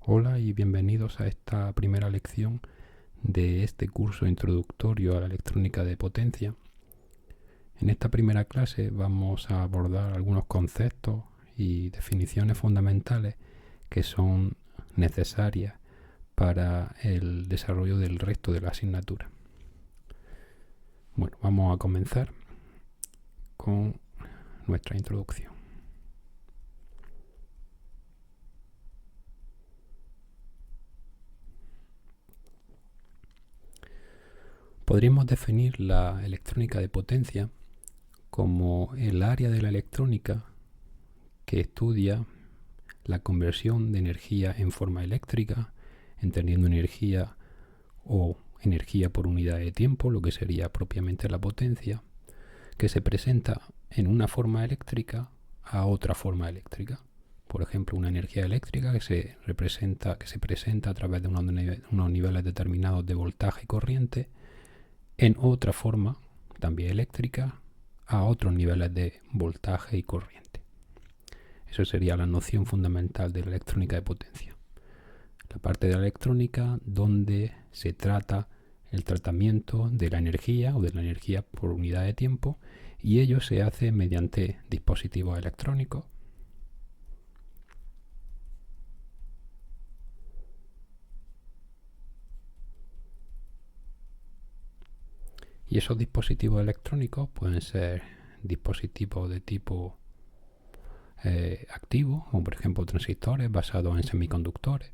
Hola y bienvenidos a esta primera lección de este curso introductorio a la electrónica de potencia. En esta primera clase vamos a abordar algunos conceptos y definiciones fundamentales que son necesarias para el desarrollo del resto de la asignatura. Bueno, vamos a comenzar con nuestra introducción. Podríamos definir la electrónica de potencia como el área de la electrónica que estudia la conversión de energía en forma eléctrica, entendiendo energía o energía por unidad de tiempo, lo que sería propiamente la potencia, que se presenta en una forma eléctrica a otra forma eléctrica. Por ejemplo, una energía eléctrica que se presenta a través de unos niveles determinados de voltaje y corriente en otra forma, también eléctrica, a otros niveles de voltaje y corriente. Eso sería la noción fundamental de la electrónica de potencia. La parte de la electrónica donde se trata el tratamiento de la energía o de la energía por unidad de tiempo, y ello se hace mediante dispositivos electrónicos. Y esos dispositivos electrónicos pueden ser dispositivos de tipo activo, como por ejemplo transistores basados en semiconductores,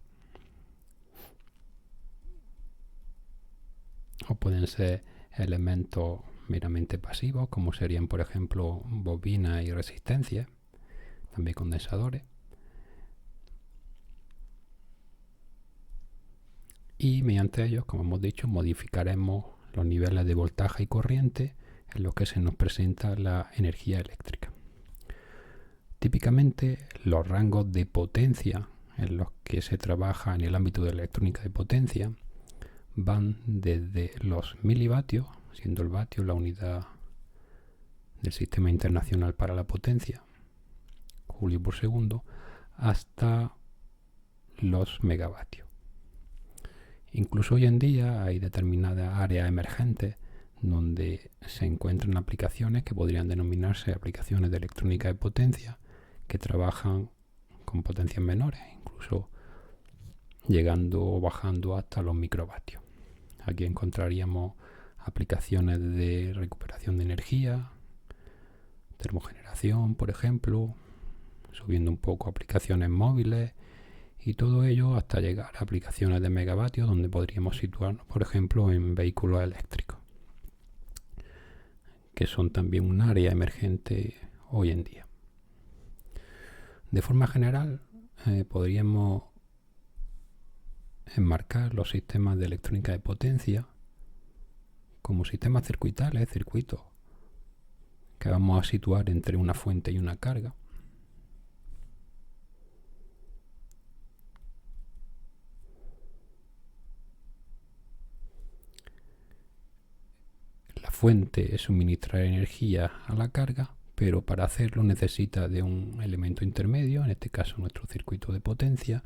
o pueden ser elementos meramente pasivos, como serían por ejemplo bobinas y resistencias, también condensadores. Y mediante ellos, como hemos dicho, modificaremos los niveles de voltaje y corriente en los que se nos presenta la energía eléctrica. Típicamente, los rangos de potencia en los que se trabaja en el ámbito de la electrónica de potencia van desde los milivatios, siendo el vatio la unidad del Sistema Internacional para la Potencia, Joule por segundo, hasta los megavatios. Incluso hoy en día hay determinadas áreas emergentes donde se encuentran aplicaciones que podrían denominarse aplicaciones de electrónica de potencia, que trabajan con potencias menores, incluso llegando o bajando hasta los microvatios. Aquí encontraríamos aplicaciones de recuperación de energía, termogeneración, por ejemplo, subiendo un poco aplicaciones móviles, y todo ello hasta llegar a aplicaciones de megavatios, donde podríamos situarnos, por ejemplo, en vehículos eléctricos, que son también un área emergente hoy en día. De forma general, podríamos enmarcar los sistemas de electrónica de potencia como sistemas circuitales, circuitos que vamos a situar entre una fuente y una carga. La fuente suministra energía a la carga, pero para hacerlo necesita de un elemento intermedio, en este caso nuestro circuito de potencia,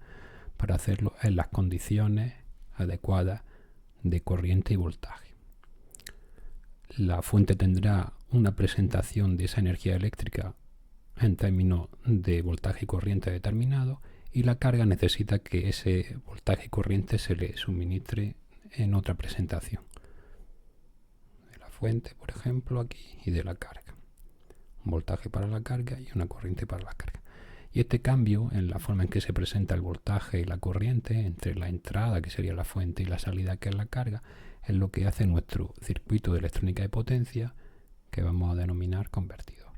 para hacerlo en las condiciones adecuadas de corriente y voltaje. La fuente tendrá una presentación de esa energía eléctrica en términos de voltaje y corriente determinado, y la carga necesita que ese voltaje y corriente se le suministre en otra presentación. De la fuente, por ejemplo, aquí, y de la carga. Un voltaje para la carga y una corriente para la carga. Y este cambio en la forma en que se presenta el voltaje y la corriente entre la entrada, que sería la fuente, y la salida, que es la carga, es lo que hace nuestro circuito de electrónica de potencia, que vamos a denominar convertidor.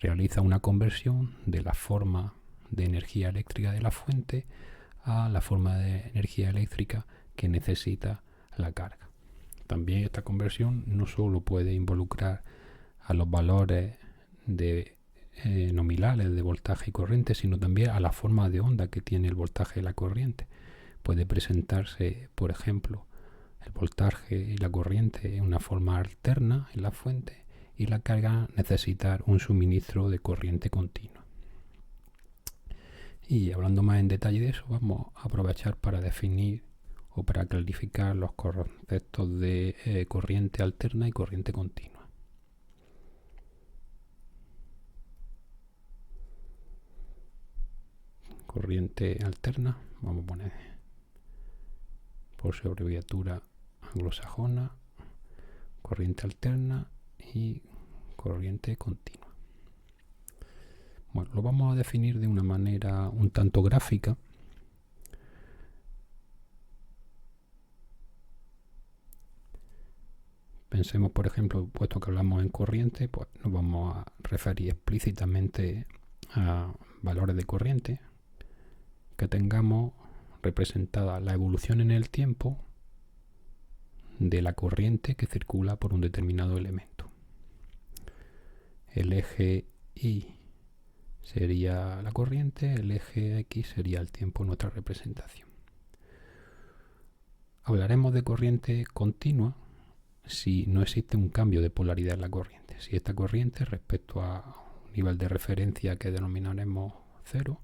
Realiza una conversión de la forma de energía eléctrica de la fuente a la forma de energía eléctrica que necesita la carga. También esta conversión no solo puede involucrar a los valores nominales de voltaje y corriente, sino también a la forma de onda que tiene el voltaje y la corriente. Puede presentarse, por ejemplo, el voltaje y la corriente en una forma alterna en la fuente, y la carga necesitar un suministro de corriente continua. Y hablando más en detalle de eso, vamos a aprovechar para definir o para clarificar los conceptos de corriente alterna y corriente continua. Corriente alterna, vamos a poner por su abreviatura anglosajona, corriente alterna y corriente continua. Bueno, lo vamos a definir de una manera un tanto gráfica. Pensemos, por ejemplo, puesto que hablamos en corriente, pues nos vamos a referir explícitamente a valores de corriente que tengamos representada la evolución en el tiempo de la corriente que circula por un determinado elemento. El eje Y sería la corriente, el eje X sería el tiempo en nuestra representación. Hablaremos de corriente continua si no existe un cambio de polaridad en la corriente. Si esta corriente respecto a un nivel de referencia que denominaremos 0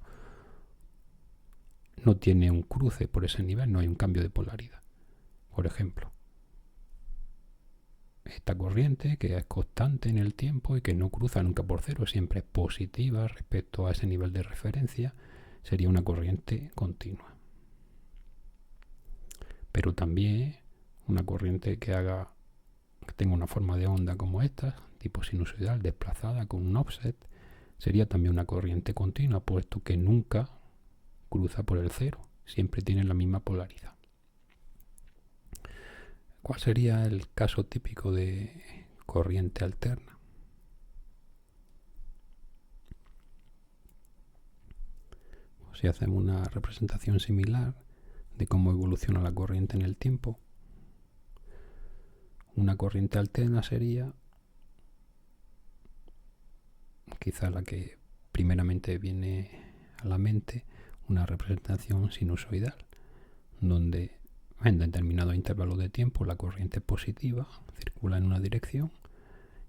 no tiene un cruce por ese nivel, no hay un cambio de polaridad. Por ejemplo, esta corriente que es constante en el tiempo y que no cruza nunca por 0, siempre es positiva respecto a ese nivel de referencia, sería una corriente continua. Pero también una corriente que tenga una forma de onda como esta, tipo sinusoidal, desplazada con un offset, sería también una corriente continua, puesto que nunca cruza por el 0, siempre tiene la misma polaridad. ¿Cuál sería el caso típico de corriente alterna? Si hacemos una representación similar de cómo evoluciona la corriente en el tiempo, una corriente alterna sería quizá la que primeramente viene a la mente, una representación sinusoidal, donde en determinados intervalos de tiempo la corriente es positiva, circula en una dirección,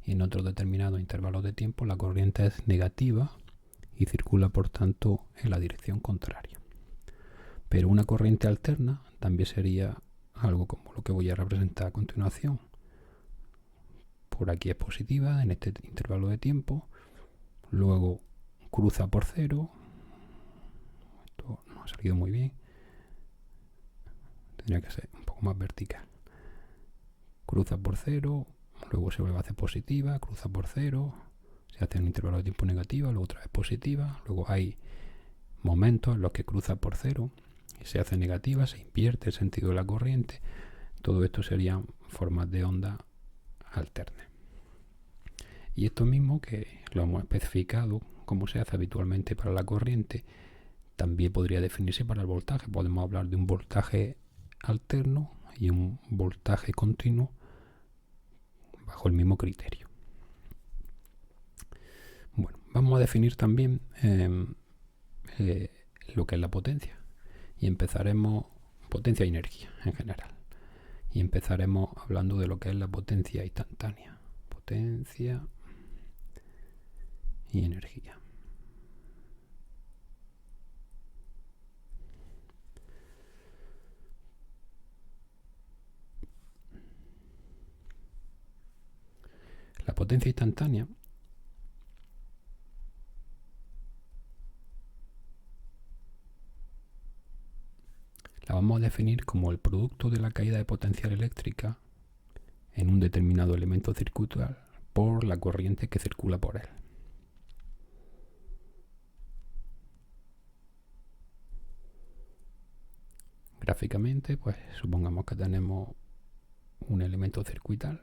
y en otros determinados intervalos de tiempo la corriente es negativa y circula por tanto en la dirección contraria. Pero una corriente alterna también sería algo como lo que voy a representar a continuación. Por aquí es positiva en este intervalo de tiempo, luego cruza por 0, esto no ha salido muy bien, tendría que ser un poco más vertical, cruza por 0, luego se vuelve a hacer positiva, cruza por 0, se hace un intervalo de tiempo negativa, luego otra vez positiva, luego hay momentos en los que cruza por 0 y se hace negativa, se invierte el sentido de la corriente. Todo esto serían formas de onda alternas. Y esto mismo, que lo hemos especificado como se hace habitualmente para la corriente, también podría definirse para el voltaje. Podemos hablar de un voltaje alterno y un voltaje continuo bajo el mismo criterio. Bueno, vamos a definir también lo que es la potencia, y empezaremos potencia y energía en general, y empezaremos hablando de lo que es la potencia instantánea, potencia y energía. La potencia instantánea la vamos a definir como el producto de la caída de potencial eléctrica en un determinado elemento circuital por la corriente que circula por él. Gráficamente, pues supongamos que tenemos un elemento circuital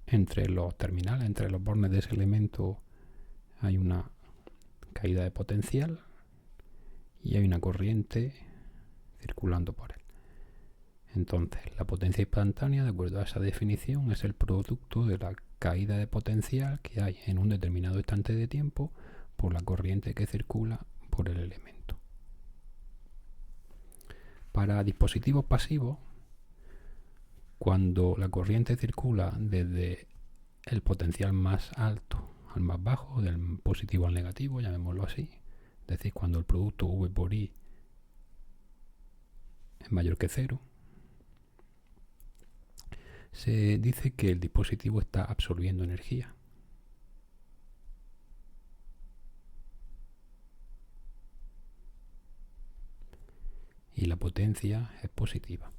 entre los terminales, entre los bornes de ese elemento hay una caída de potencial y hay una corriente circulando por él. Entonces, la potencia instantánea, de acuerdo a esa definición, es el producto de la caída de potencial que hay en un determinado instante de tiempo por la corriente que circula por el elemento. Para dispositivos pasivos, Cuando la corriente circula desde el potencial más alto al más bajo, del positivo al negativo, llamémoslo así, es decir, cuando el producto V por I es mayor que cero, se dice que el dispositivo está absorbiendo energía. Y la potencia es positiva.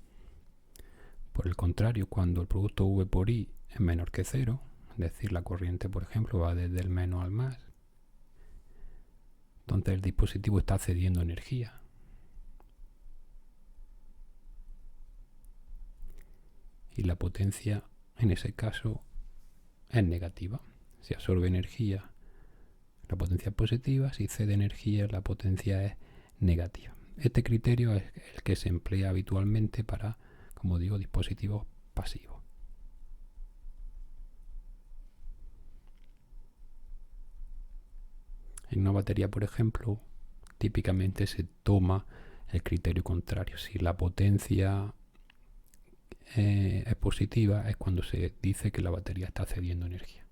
Por el contrario, cuando el producto V por I es menor que cero, es decir, la corriente, por ejemplo, va desde el menos al más, entonces el dispositivo está cediendo energía. Y la potencia, en ese caso, es negativa. Si absorbe energía, la potencia es positiva. Si cede energía, la potencia es negativa. Este criterio es el que se emplea habitualmente para, como digo, dispositivos pasivos. En una batería, por ejemplo, típicamente se toma el criterio contrario. Si la potencia es positiva, es cuando se dice que la batería está cediendo energía.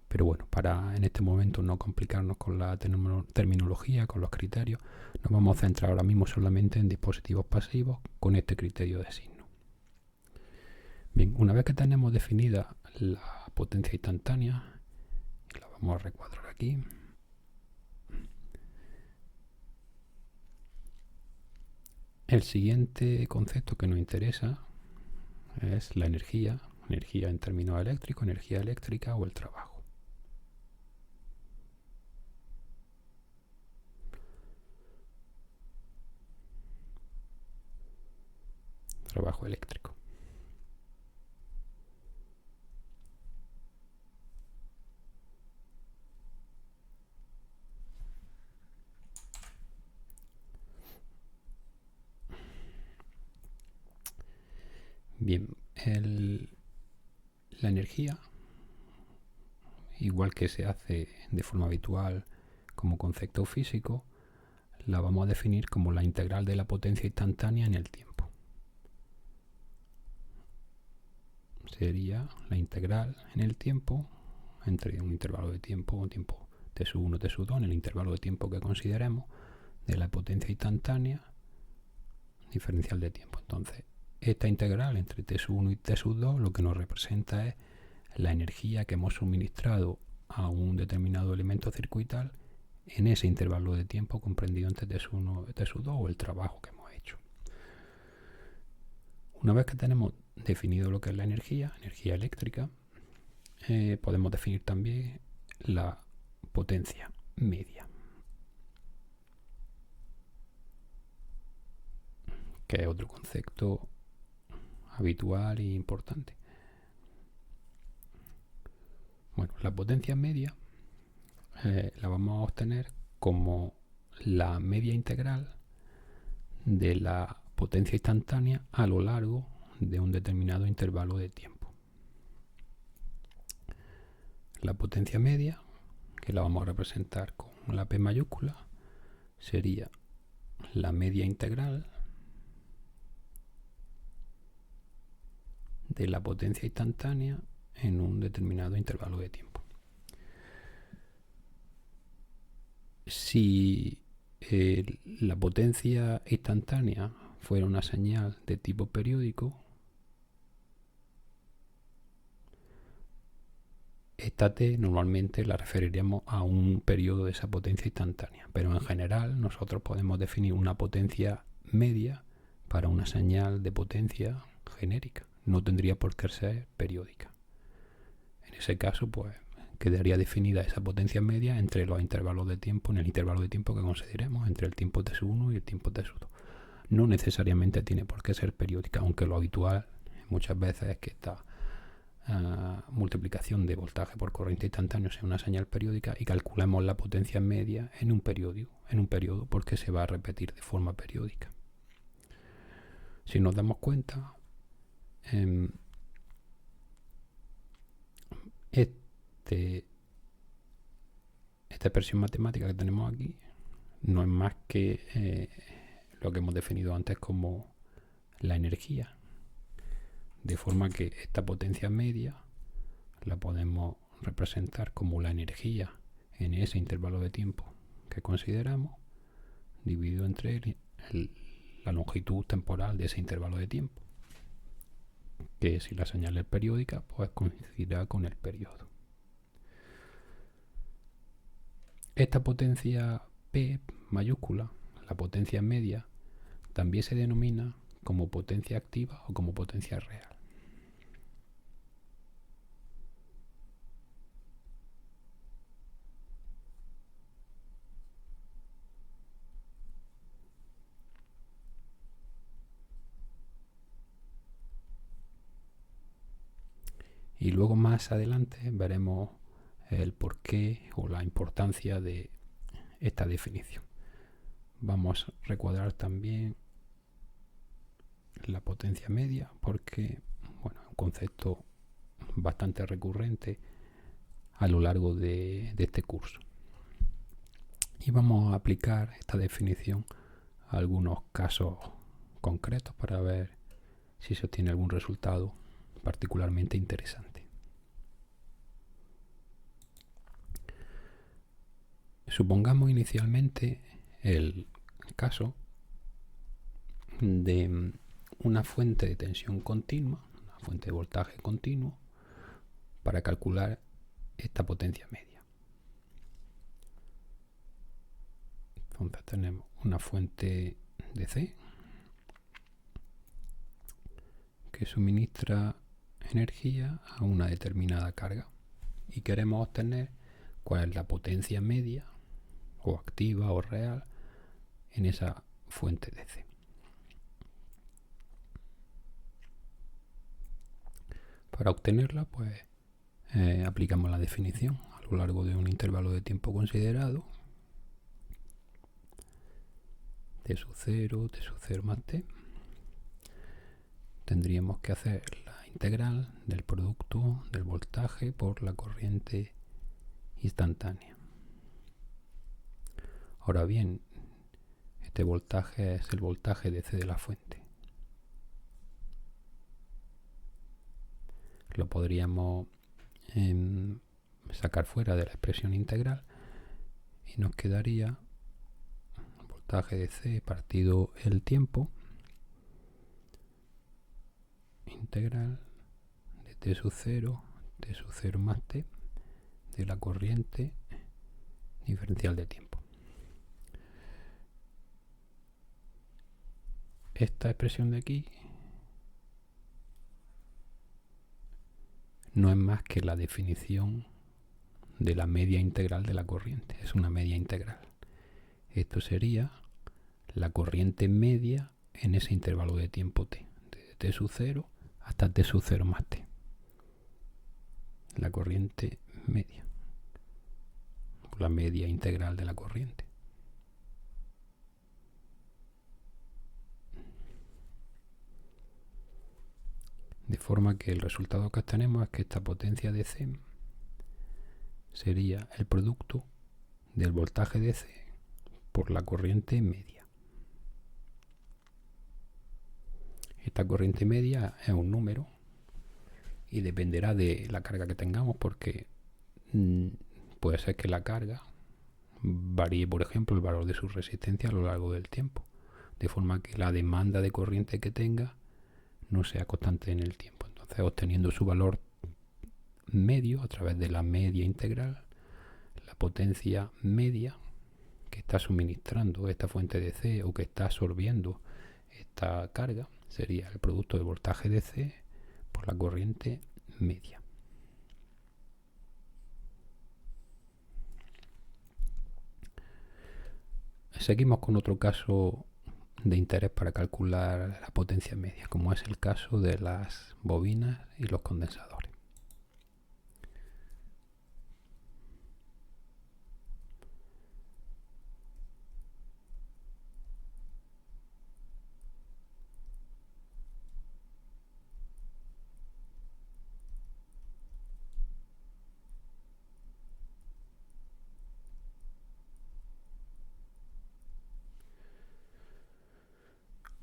Pero bueno, para en este momento no complicarnos con la terminología, con los criterios, nos vamos a centrar ahora mismo solamente en dispositivos pasivos con este criterio de signo. Bien, una vez que tenemos definida la potencia instantánea, la vamos a recuadrar aquí. El siguiente concepto que nos interesa es la energía en términos eléctricos, energía eléctrica o el trabajo. Trabajo eléctrico. Bien, la energía, igual que se hace de forma habitual como concepto físico, la vamos a definir como la integral de la potencia instantánea en el tiempo. Sería la integral en el tiempo entre un intervalo de tiempo, un tiempo t sub 1, t sub 2, en el intervalo de tiempo que consideremos, de la potencia instantánea diferencial de tiempo. Entonces, esta integral entre t sub 1 y t sub 2 lo que nos representa es la energía que hemos suministrado a un determinado elemento circuital en ese intervalo de tiempo comprendido entre t sub 1 y t sub 2 o el trabajo que hemos hecho. Una vez que tenemos definido lo que es la energía eléctrica, podemos definir también la potencia media, que es otro concepto habitual e importante. Bueno, la potencia media la vamos a obtener como la media integral de la potencia instantánea a lo largo de un determinado intervalo de tiempo. La potencia media, que la vamos a representar con la P mayúscula, sería la media integral de la potencia instantánea en un determinado intervalo de tiempo. Si la potencia instantánea fuera una señal de tipo periódico, esta t normalmente la referiríamos a un periodo de esa potencia instantánea, pero en general nosotros podemos definir una potencia media para una señal de potencia genérica. No tendría por qué ser periódica. En ese caso, pues quedaría definida esa potencia media entre los intervalos de tiempo, en el intervalo de tiempo que consideremos, entre el tiempo t1 y el tiempo t2. No necesariamente tiene por qué ser periódica, aunque lo habitual muchas veces es que esta multiplicación de voltaje por corriente instantáneo sea una señal periódica y calculemos la potencia media en un periodo porque se va a repetir de forma periódica. Si nos damos cuenta, esta expresión matemática que tenemos aquí no es más que lo que hemos definido antes como la energía de forma que esta potencia media la podemos representar como la energía en ese intervalo de tiempo que consideramos, dividido entre la longitud temporal de ese intervalo de tiempo, que si la señal es periódica, pues coincidirá con el periodo. Esta potencia P mayúscula, la potencia media, también se denomina como potencia activa o como potencia real. Y luego más adelante veremos el porqué o la importancia de esta definición. Vamos a recuadrar también la potencia media porque es un concepto bastante recurrente a lo largo de este curso. Y vamos a aplicar esta definición a algunos casos concretos para ver si se obtiene algún resultado particularmente interesante. Supongamos inicialmente el caso de una fuente de tensión continua, una fuente de voltaje continuo, para calcular esta potencia media. Entonces tenemos una fuente DC que suministra energía a una determinada carga y queremos obtener cuál es la potencia media o activa o real en esa fuente DC. Para obtenerla, pues aplicamos la definición a lo largo de un intervalo de tiempo considerado, T sub 0, T sub 0 más T. Tendríamos que hacer la integral del producto del voltaje por la corriente instantánea. Ahora bien, este voltaje es el voltaje DC de la fuente. Lo podríamos sacar fuera de la expresión integral y nos quedaría voltaje DC partido el tiempo integral de T sub 0, T sub 0 más T de la corriente diferencial de tiempo. Esta expresión de aquí no es más que la definición de la media integral de la corriente. Es una media integral. Esto sería la corriente media en ese intervalo de tiempo t, desde t sub 0 hasta t sub 0 más t. La corriente media, la media integral de la corriente. De forma que el resultado que obtenemos es que esta potencia DC sería el producto del voltaje DC por la corriente media. Esta corriente media es un número y dependerá de la carga que tengamos, porque puede ser que la carga varíe, por ejemplo, el valor de su resistencia a lo largo del tiempo, de forma que la demanda de corriente que tenga no sea constante en el tiempo. Entonces, obteniendo su valor medio a través de la media integral, la potencia media que está suministrando esta fuente DC o que está absorbiendo esta carga sería el producto del voltaje DC por la corriente media. Seguimos con otro caso de interés para calcular la potencia media, como es el caso de las bobinas y los condensadores.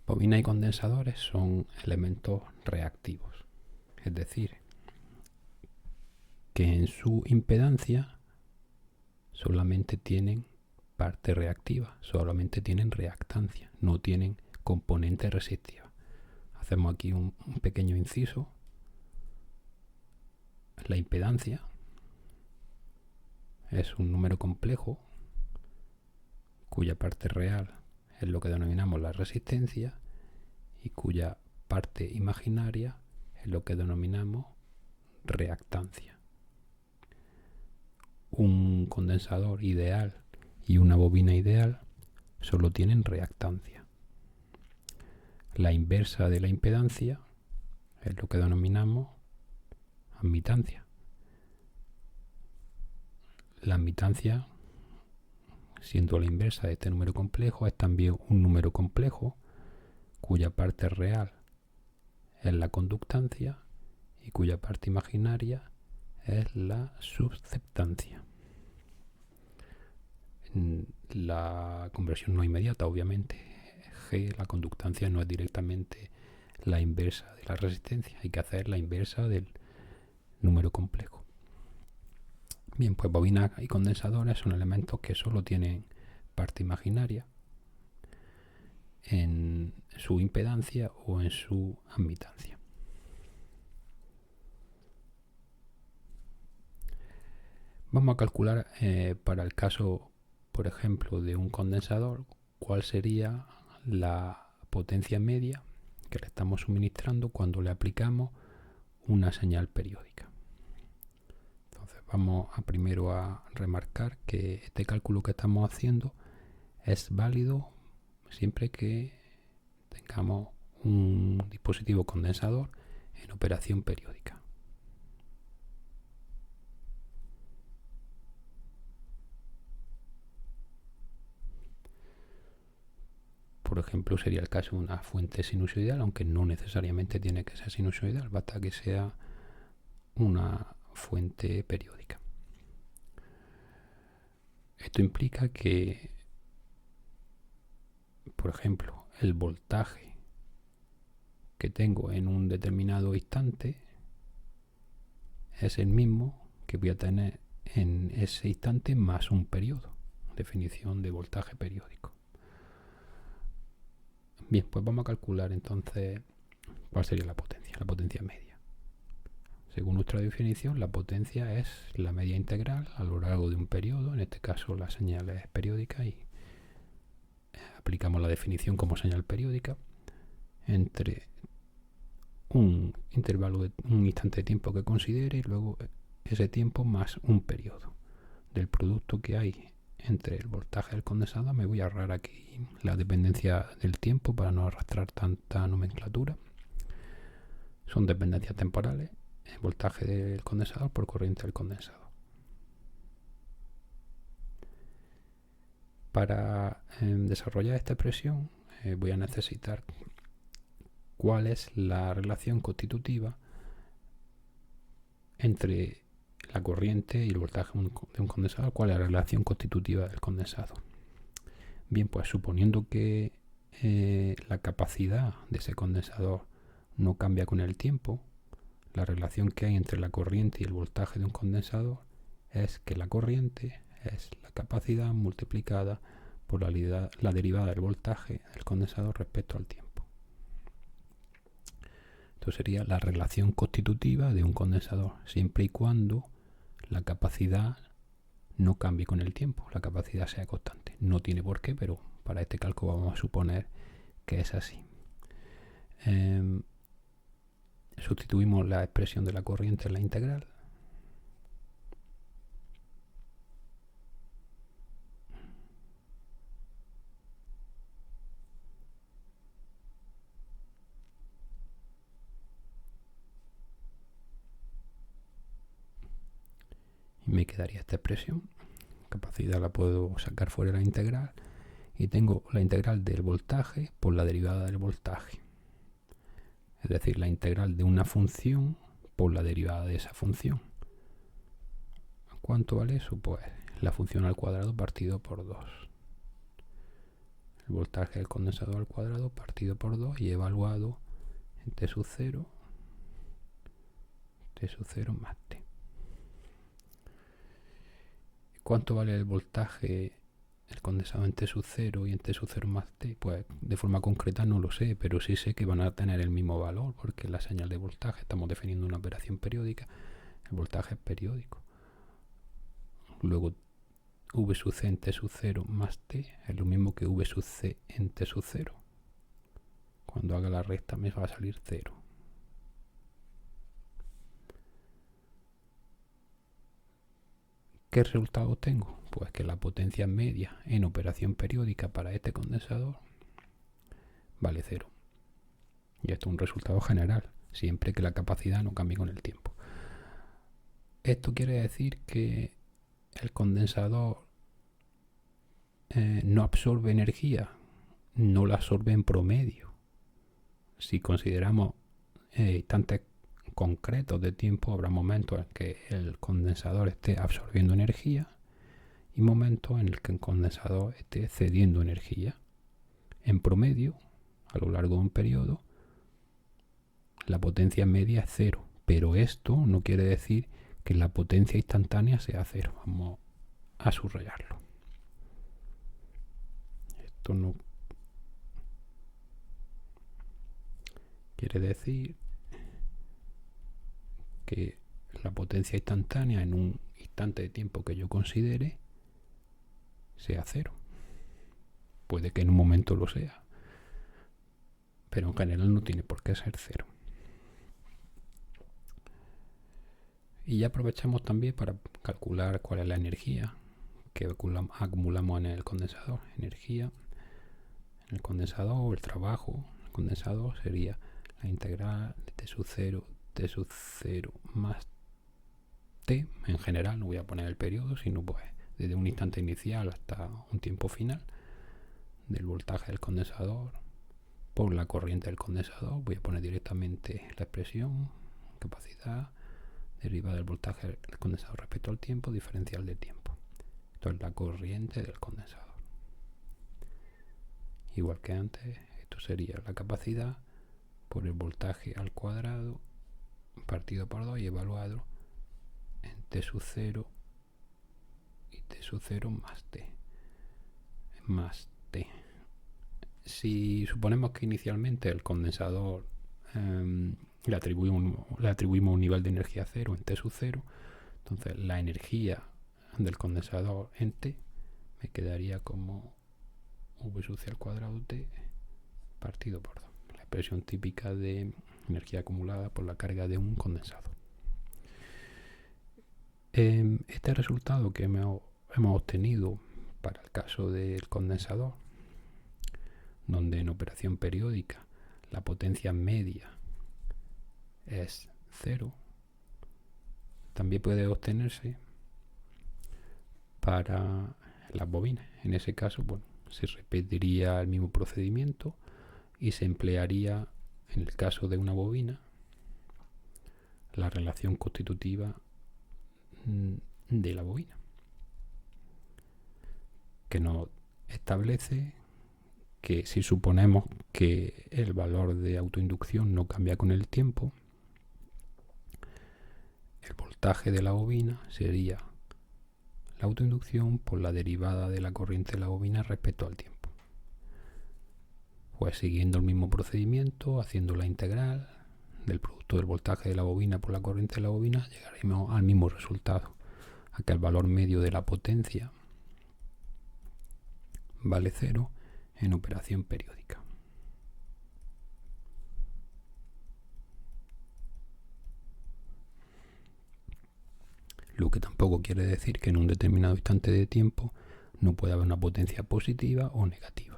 Bobinas y condensadores son elementos reactivos. Es decir, que en su impedancia solamente tienen parte reactiva, solamente tienen reactancia, no tienen componente resistiva. Hacemos aquí un pequeño inciso. La impedancia es un número complejo cuya parte real es lo que denominamos la resistencia y cuya parte imaginaria es lo que denominamos reactancia. Un condensador ideal y una bobina ideal solo tienen reactancia. La inversa de la impedancia es lo que denominamos admitancia. La admitancia, siendo la inversa de este número complejo, es también un número complejo cuya parte real es la conductancia y cuya parte imaginaria es la susceptancia. La conversión no inmediata, obviamente. G, la conductancia, no es directamente la inversa de la resistencia, hay que hacer la inversa del número complejo. Bien, pues bobinas y condensadores son elementos que solo tienen parte imaginaria en su impedancia o en su admitancia. Vamos a calcular para el caso, por ejemplo, de un condensador, cuál sería la potencia media que le estamos suministrando cuando le aplicamos una señal periódica. Entonces vamos primero a remarcar que este cálculo que estamos haciendo es válido siempre que tengamos un dispositivo condensador en operación periódica. Por ejemplo, sería el caso de una fuente sinusoidal, aunque no necesariamente tiene que ser sinusoidal, basta que sea una fuente periódica. Esto implica que, por ejemplo, el voltaje que tengo en un determinado instante es el mismo que voy a tener en ese instante más un periodo. Definición de voltaje periódico. Bien, pues vamos a calcular entonces cuál sería la potencia media. Según nuestra definición, la potencia es la media integral a lo largo de un periodo, en este caso la señal es periódica y aplicamos la definición como señal periódica entre un intervalo de un instante de tiempo que considere y luego ese tiempo más un periodo. Del producto que hay entre el voltaje del condensador me voy a ahorrar aquí la dependencia del tiempo para no arrastrar tanta nomenclatura. Son dependencias temporales, el voltaje del condensador por corriente del condensador. Para desarrollar esta expresión voy a necesitar cuál es la relación constitutiva entre la corriente y el voltaje de un condensador, cuál es la relación constitutiva del condensador. Bien, pues suponiendo que la capacidad de ese condensador no cambia con el tiempo, la relación que hay entre la corriente y el voltaje de un condensador es que la corriente es la capacidad multiplicada por la derivada del voltaje del condensador respecto al tiempo. Esto sería la relación constitutiva de un condensador, siempre y cuando la capacidad no cambie con el tiempo, la capacidad sea constante. No tiene por qué, pero para este cálculo vamos a suponer que es así. Sustituimos la expresión de la corriente en la integral. Y me quedaría esta expresión. Capacidad la puedo sacar fuera de la integral. Y tengo la integral del voltaje por la derivada del voltaje. Es decir, la integral de una función por la derivada de esa función. ¿Cuánto vale eso? Pues la función al cuadrado partido por 2. El voltaje del condensador al cuadrado partido por 2 y evaluado en t sub 0 T sub 0 más T. ¿Cuánto vale el voltaje el condensador en T sub 0 y en T sub 0 más T? Pues de forma concreta no lo sé, pero sí sé que van a tener el mismo valor, porque la señal de voltaje, estamos definiendo una operación periódica, el voltaje es periódico. Luego V sub C en T sub 0 más T es lo mismo que V sub C en T sub 0. Cuando haga la resta me va a salir 0. ¿Qué resultado tengo? Pues que la potencia media en operación periódica para este condensador vale 0. Y esto es un resultado general, siempre que la capacidad no cambie con el tiempo. Esto quiere decir que el condensador no absorbe energía, no la absorbe en promedio. Si consideramos instantes concretos de tiempo, habrá momentos en que el condensador esté absorbiendo energía y momentos en el que el condensador esté cediendo energía. En promedio, a lo largo de un periodo, la potencia media es 0, pero esto no quiere decir que la potencia instantánea sea 0. Vamos a subrayarlo. Esto no quiere decir que la potencia instantánea en un instante de tiempo que yo considere sea 0. Puede que en un momento lo sea, pero en general no tiene por qué ser 0. Y ya aprovechamos también para calcular cuál es la energía que acumulamos en el condensador. Energía en el condensador, el trabajo en el condensador sería la integral de T sub 0 más T en general. No voy a poner el periodo, sino pues desde un instante inicial hasta un tiempo final del voltaje del condensador por la corriente del condensador. Voy a poner directamente la expresión, capacidad, derivada del voltaje del condensador respecto al tiempo, diferencial de tiempo. Esto es la corriente del condensador. Igual que antes, esto sería la capacidad por el voltaje al cuadrado partido por 2 y evaluado en T sub 0 y T sub 0 más T. Si suponemos que inicialmente el condensador le atribuimos un nivel de energía 0 en T sub 0, entonces la energía del condensador en T me quedaría como V sub C al cuadrado T partido por 2. La expresión típica de energía acumulada por la carga de un condensador. Este resultado que hemos obtenido para el caso del condensador, donde en operación periódica la potencia media es 0, también puede obtenerse para las bobinas. En ese caso, bueno, se repetiría el mismo procedimiento y se emplearía, en el caso de una bobina, la relación constitutiva de la bobina, que nos establece que si suponemos que el valor de autoinducción no cambia con el tiempo, el voltaje de la bobina sería la autoinducción por la derivada de la corriente de la bobina respecto al tiempo. Pues siguiendo el mismo procedimiento, haciendo la integral del producto del voltaje de la bobina por la corriente de la bobina, llegaremos al mismo resultado, a que el valor medio de la potencia vale 0 en operación periódica. Lo que tampoco quiere decir que en un determinado instante de tiempo no puede haber una potencia positiva o negativa.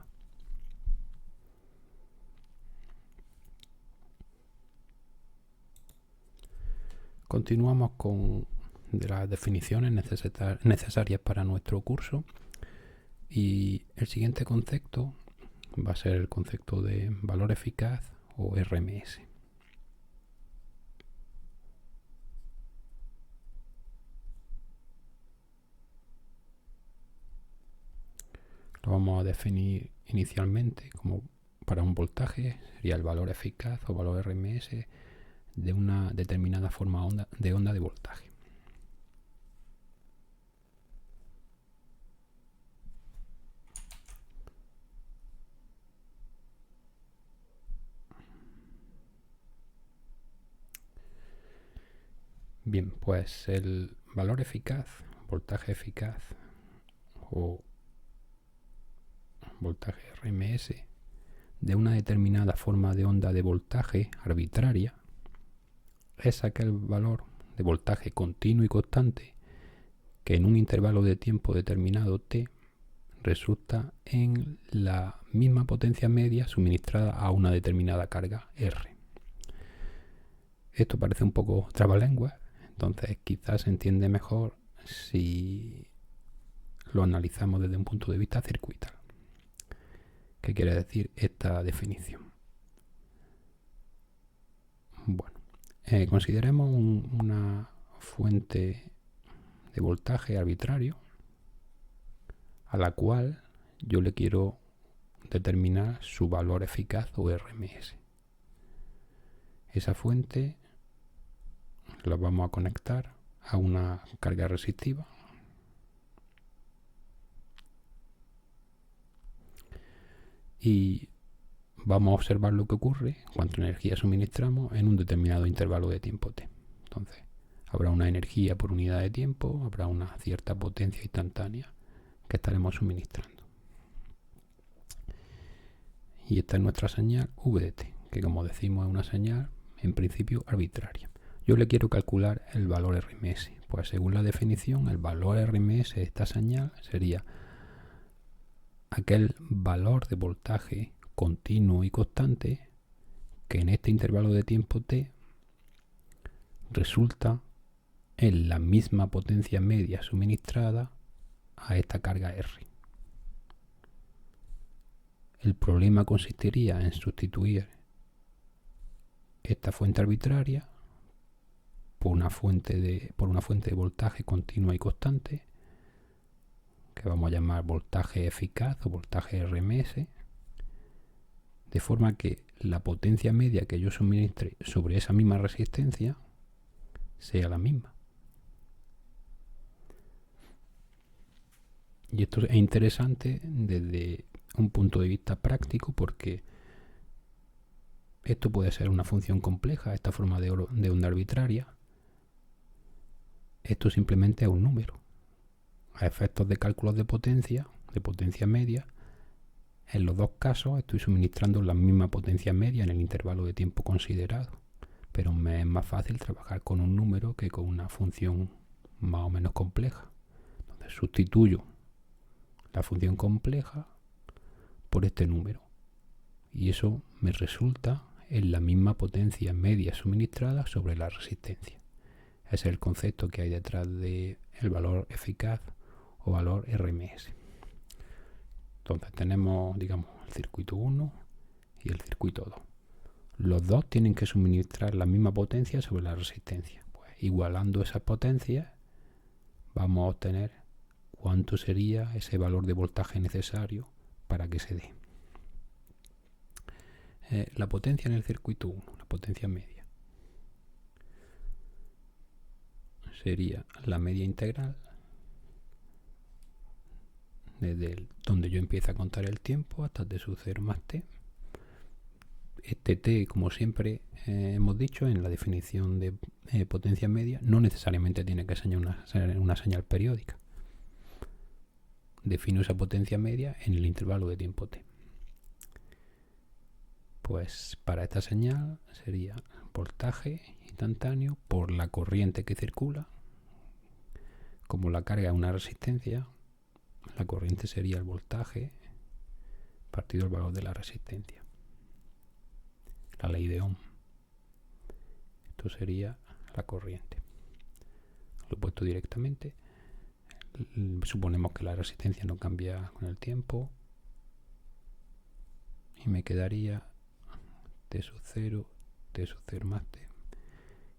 Continuamos con las definiciones necesarias para nuestro curso, y el siguiente concepto va a ser el concepto de valor eficaz o RMS. Lo vamos a definir inicialmente como para un voltaje, sería el valor eficaz o valor RMS, de una determinada forma de onda de voltaje. Bien, pues el valor eficaz, voltaje eficaz o voltaje RMS de una determinada forma de onda de voltaje arbitraria es aquel valor de voltaje continuo y constante que en un intervalo de tiempo determinado t resulta en la misma potencia media suministrada a una determinada carga R. Esto parece un poco trabalengua, entonces quizás se entiende mejor si lo analizamos desde un punto de vista circuital. ¿Qué quiere decir esta definición? Bueno, consideremos una fuente de voltaje arbitrario a la cual yo le quiero determinar su valor eficaz o RMS. Esa fuente la vamos a conectar a una carga resistiva y vamos a observar lo que ocurre, cuánta energía suministramos en un determinado intervalo de tiempo t. Entonces, habrá una energía por unidad de tiempo, habrá una cierta potencia instantánea que estaremos suministrando. Y esta es nuestra señal V de t, que como decimos es una señal en principio arbitraria. Yo le quiero calcular el valor RMS. Pues según la definición, el valor RMS de esta señal sería aquel valor de voltaje continuo y constante que en este intervalo de tiempo t resulta en la misma potencia media suministrada a esta carga R. El problema consistiría en sustituir esta fuente arbitraria por una fuente de voltaje continua y constante que vamos a llamar voltaje eficaz o voltaje RMS, de forma que la potencia media que yo suministre sobre esa misma resistencia sea la misma. Y esto es interesante desde un punto de vista práctico porque esto puede ser una función compleja, esta forma de onda arbitraria. Esto simplemente es un número. A efectos de cálculos de potencia media, en los dos casos estoy suministrando la misma potencia media en el intervalo de tiempo considerado, pero me es más fácil trabajar con un número que con una función más o menos compleja. Entonces sustituyo la función compleja por este número y eso me resulta en la misma potencia media suministrada sobre la resistencia. Ese es el concepto que hay detrás del valor eficaz o valor RMS. Entonces tenemos, digamos, el circuito 1 y el circuito 2. Los dos tienen que suministrar la misma potencia sobre la resistencia. Pues igualando esas potencias vamos a obtener cuánto sería ese valor de voltaje necesario para que se dé. La potencia en el circuito 1, la potencia media, sería la media integral desde donde yo empiezo a contar el tiempo hasta t sub 0 más t. Este t, como siempre hemos dicho en la definición de potencia media, no necesariamente tiene que ser una señal periódica. Defino esa potencia media en el intervalo de tiempo t. Pues para esta señal sería voltaje instantáneo por la corriente que circula. Como la carga es una resistencia, la corriente sería el voltaje partido el valor de la resistencia. La ley de Ohm. Esto sería la corriente. Lo he puesto directamente. Suponemos que la resistencia no cambia con el tiempo. Y me quedaría t sub 0 más t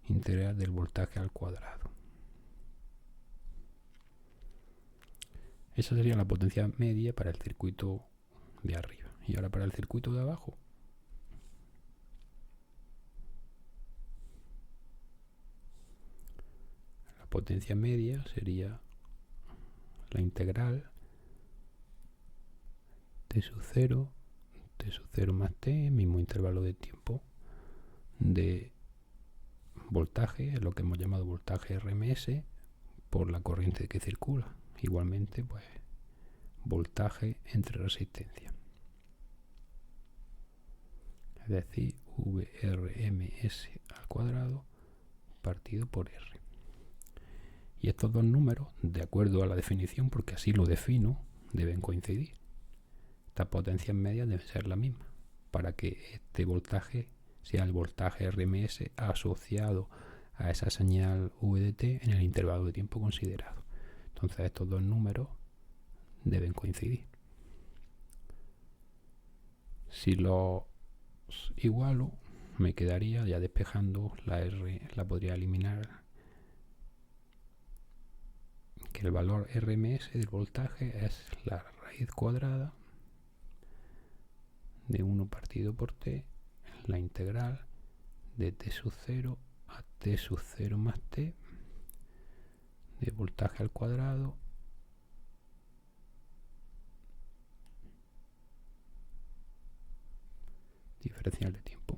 integral del voltaje al cuadrado. Esa sería la potencia media para el circuito de arriba. Y ahora para el circuito de abajo. potencia media sería la integral t sub 0 más t, mismo intervalo de tiempo, de voltaje, lo que hemos llamado voltaje RMS, por la corriente que circula. Igualmente, pues, voltaje entre resistencia. Es decir, VRMS al cuadrado partido por R. Y estos dos números, de acuerdo a la definición, porque así lo defino, deben coincidir. Estas potencias medias deben ser las mismas para que este voltaje sea el voltaje RMS asociado a esa señal VDT en el intervalo de tiempo considerado. Entonces estos dos números deben coincidir. Si los igualo, me quedaría, ya despejando, la R la podría eliminar, que el valor RMS del voltaje es la raíz cuadrada de 1 partido por t, la integral de t sub 0 a t sub 0 más t de voltaje al cuadrado diferencial de tiempo.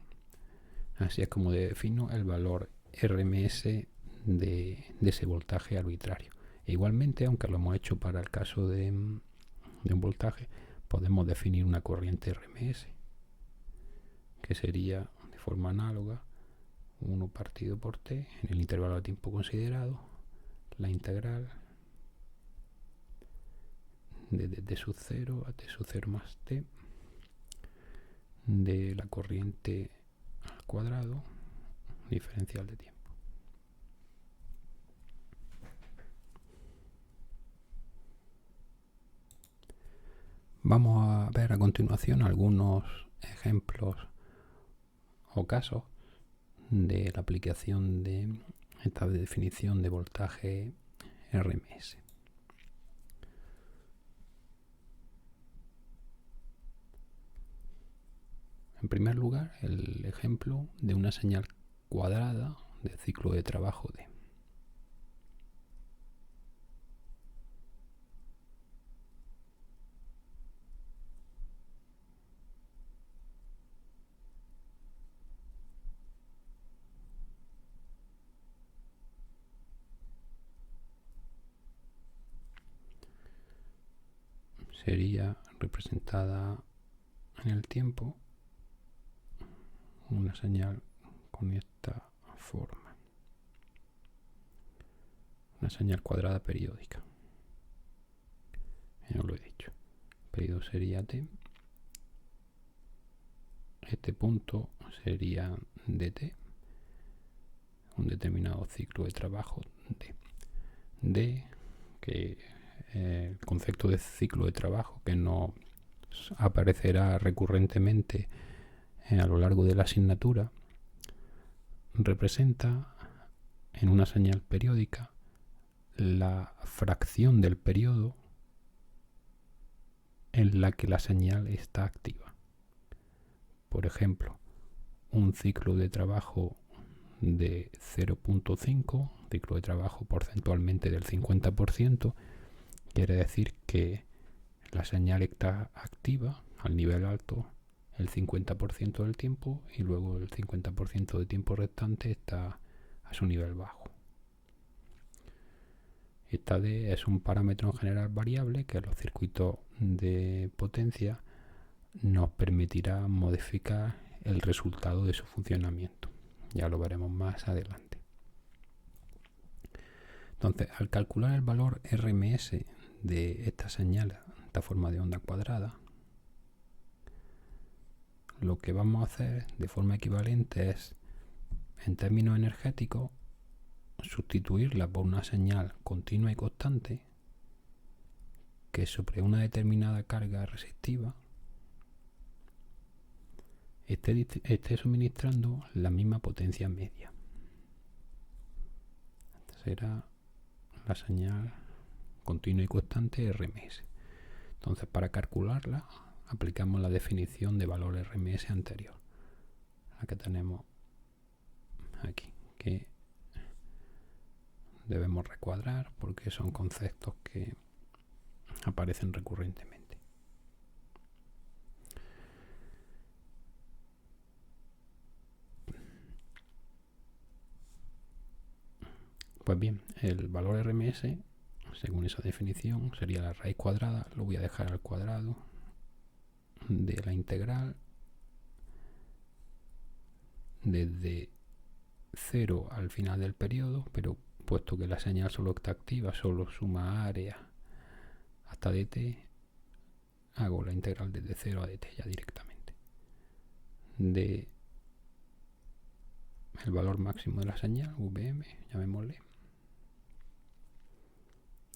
Así es como defino el valor RMS de ese voltaje arbitrario. E igualmente, aunque lo hemos hecho para el caso de un voltaje, podemos definir una corriente RMS, que sería de forma análoga 1 partido por t en el intervalo de tiempo considerado, la integral de t sub 0 a t sub 0 más t de la corriente al cuadrado diferencial de tiempo. Vamos a ver a continuación algunos ejemplos o casos de la aplicación de esta definición de voltaje RMS. En primer lugar, el ejemplo de una señal cuadrada de ciclo de trabajo D. Sería representada en el tiempo una señal con esta forma, una señal cuadrada periódica. Ya os lo he dicho. El periodo sería t, este punto sería dt, un determinado ciclo de trabajo d, que el concepto de ciclo de trabajo que no aparecerá recurrentemente a lo largo de la asignatura, representa en una señal periódica la fracción del periodo en la que la señal está activa. Por ejemplo, un ciclo de trabajo de 0.5, ciclo de trabajo porcentualmente del 50%, quiere decir que la señal está activa al nivel alto el 50% del tiempo y luego el 50% del tiempo restante está a su nivel bajo. Esta D es un parámetro en general variable que en los circuitos de potencia nos permitirá modificar el resultado de su funcionamiento. Ya lo veremos más adelante. Entonces, al calcular el valor RMS de esta señal, esta forma de onda cuadrada, lo que vamos a hacer de forma equivalente es, en términos energéticos, sustituirla por una señal continua y constante que sobre una determinada carga resistiva esté suministrando la misma potencia media. Esta será la señal continua y constante RMS. Entonces, para calcularla, aplicamos la definición de valor RMS anterior, la que tenemos aquí, que debemos recuadrar porque son conceptos que aparecen recurrentemente. Pues bien, el valor RMS, según esa definición, sería la raíz cuadrada. Lo voy a dejar al cuadrado de la integral desde 0 al final del periodo, pero puesto que la señal solo está activa, solo suma área hasta dt, hago la integral desde 0 a dt ya directamente. De el valor máximo de la señal, Vm, llamémosle,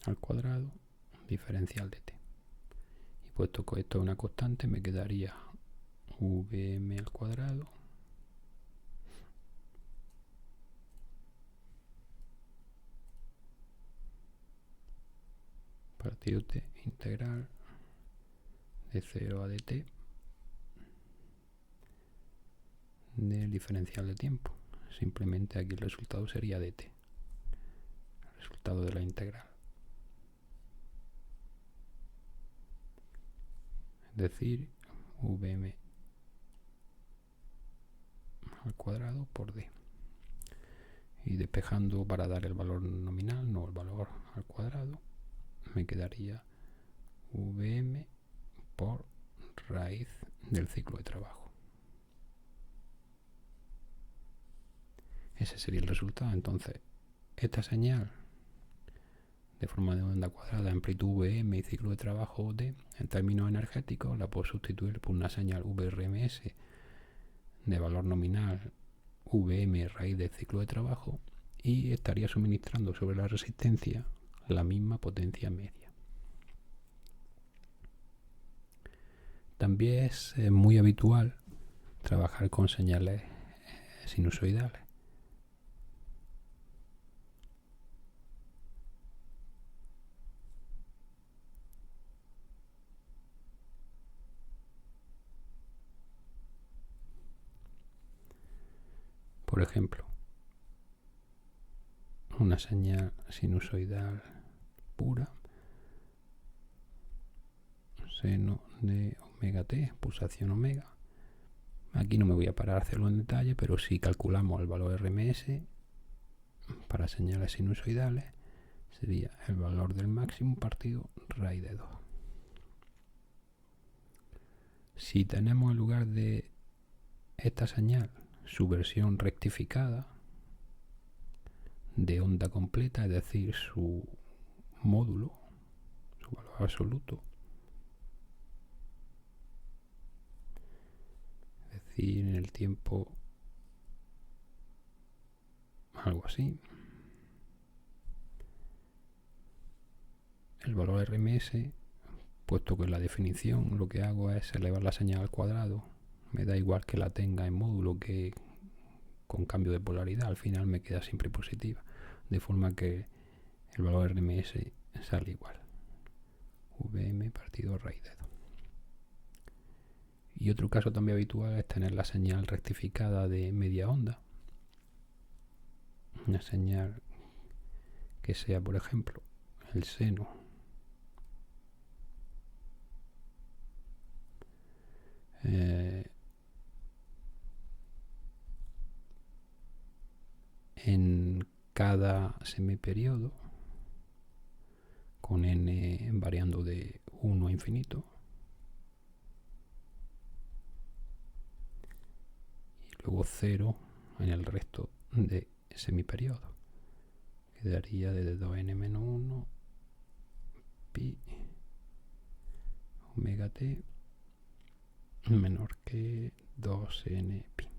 al cuadrado, diferencial de t. Y puesto que esto es una constante, me quedaría Vm al cuadrado partido t integral de 0 a dt del diferencial de tiempo. Simplemente aquí el resultado sería dt, el resultado de la integral. Es decir, Vm al cuadrado por d. Y despejando para dar el valor nominal, no el valor al cuadrado, me quedaría Vm por raíz del ciclo de trabajo. Ese sería el resultado. Entonces, esta señal de forma de onda cuadrada, amplitud Vm y ciclo de trabajo d, en términos energéticos, la puedo sustituir por una señal VRMS de valor nominal Vm raíz del ciclo de trabajo y estaría suministrando sobre la resistencia la misma potencia media. También es muy habitual trabajar con señales sinusoidales. Por ejemplo, una señal sinusoidal pura, seno de omega t, pulsación omega. Aquí no me voy a parar a hacerlo en detalle, pero si calculamos el valor RMS para señales sinusoidales, sería el valor del máximo partido raíz de 2. Si tenemos en lugar de esta señal su versión rectificada de onda completa, es decir, su módulo, su valor absoluto, es decir, en el tiempo algo así, el valor RMS, puesto que en la definición lo que hago es elevar la señal al cuadrado, me da igual que la tenga en módulo que con cambio de polaridad, al final me queda siempre positiva, de forma que el valor RMS sale igual, Vm partido raíz de 2. Y otro caso también habitual es tener la señal rectificada de media onda, una señal que sea, por ejemplo, el seno en cada semiperiodo con n variando de 1 a infinito y luego 0 en el resto de semiperiodo. Quedaría desde 2n-1 pi omega t menor que 2n pi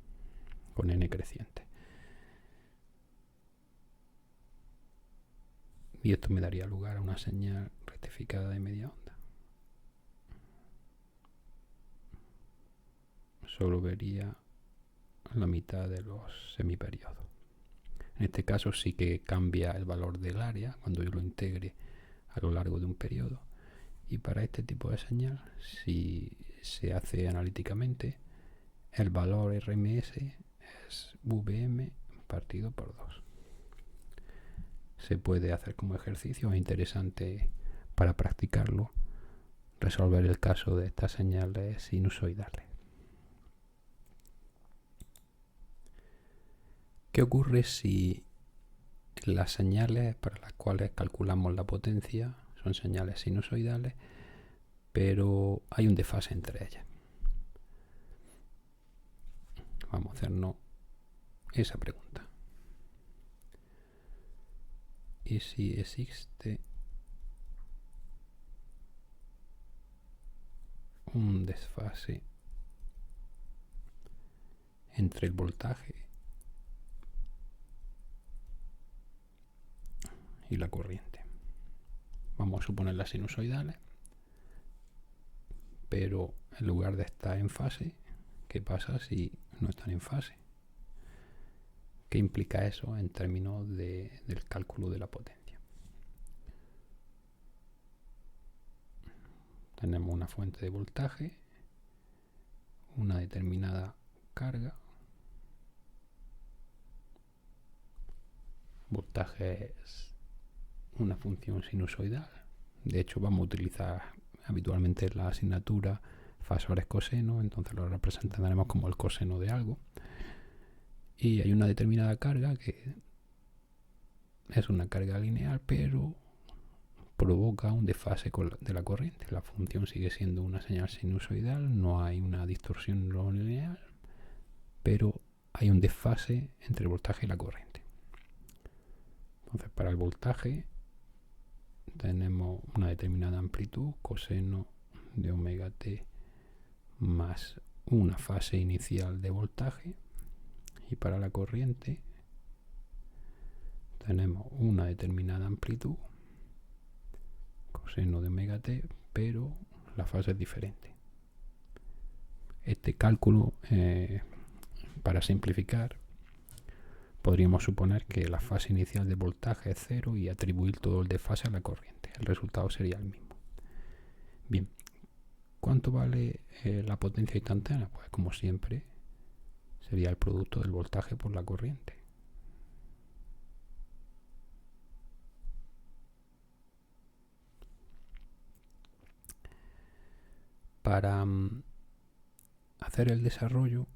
con n creciente. Y esto me daría lugar a una señal rectificada de media onda. Solo vería la mitad de los semiperiodos. En este caso sí que cambia el valor del área cuando yo lo integre a lo largo de un periodo. Y para este tipo de señal, si se hace analíticamente, el valor RMS es Vm partido por 2. se puede hacer como ejercicio, es interesante para practicarlo, resolver el caso de estas señales sinusoidales. ¿Qué ocurre si las señales para las cuales calculamos la potencia son señales sinusoidales, pero hay un desfase entre ellas? Vamos a hacernos esa pregunta. ¿Y si existe un desfase entre el voltaje y la corriente? Vamos a suponer las sinusoidales, pero en lugar de estar en fase, ¿qué pasa si no están en fase? ¿Qué implica eso en términos del cálculo de la potencia? Tenemos una fuente de voltaje, una determinada carga. Voltaje es una función sinusoidal. De hecho, vamos a utilizar habitualmente en la asignatura fasores coseno, entonces lo representaremos como el coseno de algo. Y hay una determinada carga que es una carga lineal, pero provoca un desfase de la corriente. La función sigue siendo una señal sinusoidal, no hay una distorsión en lo lineal, pero hay un desfase entre el voltaje y la corriente. Entonces, para el voltaje tenemos una determinada amplitud, coseno de omega t más una fase inicial de voltaje, y para la corriente tenemos una determinada amplitud, coseno de omega t, pero la fase es diferente. Este cálculo, para simplificar, podríamos suponer que la fase inicial de voltaje es 0 y atribuir todo el desfase a la corriente. El resultado sería el mismo. Bien, ¿cuánto vale la potencia instantánea? Pues como siempre, sería el producto del voltaje por la corriente. Para hacer el desarrollo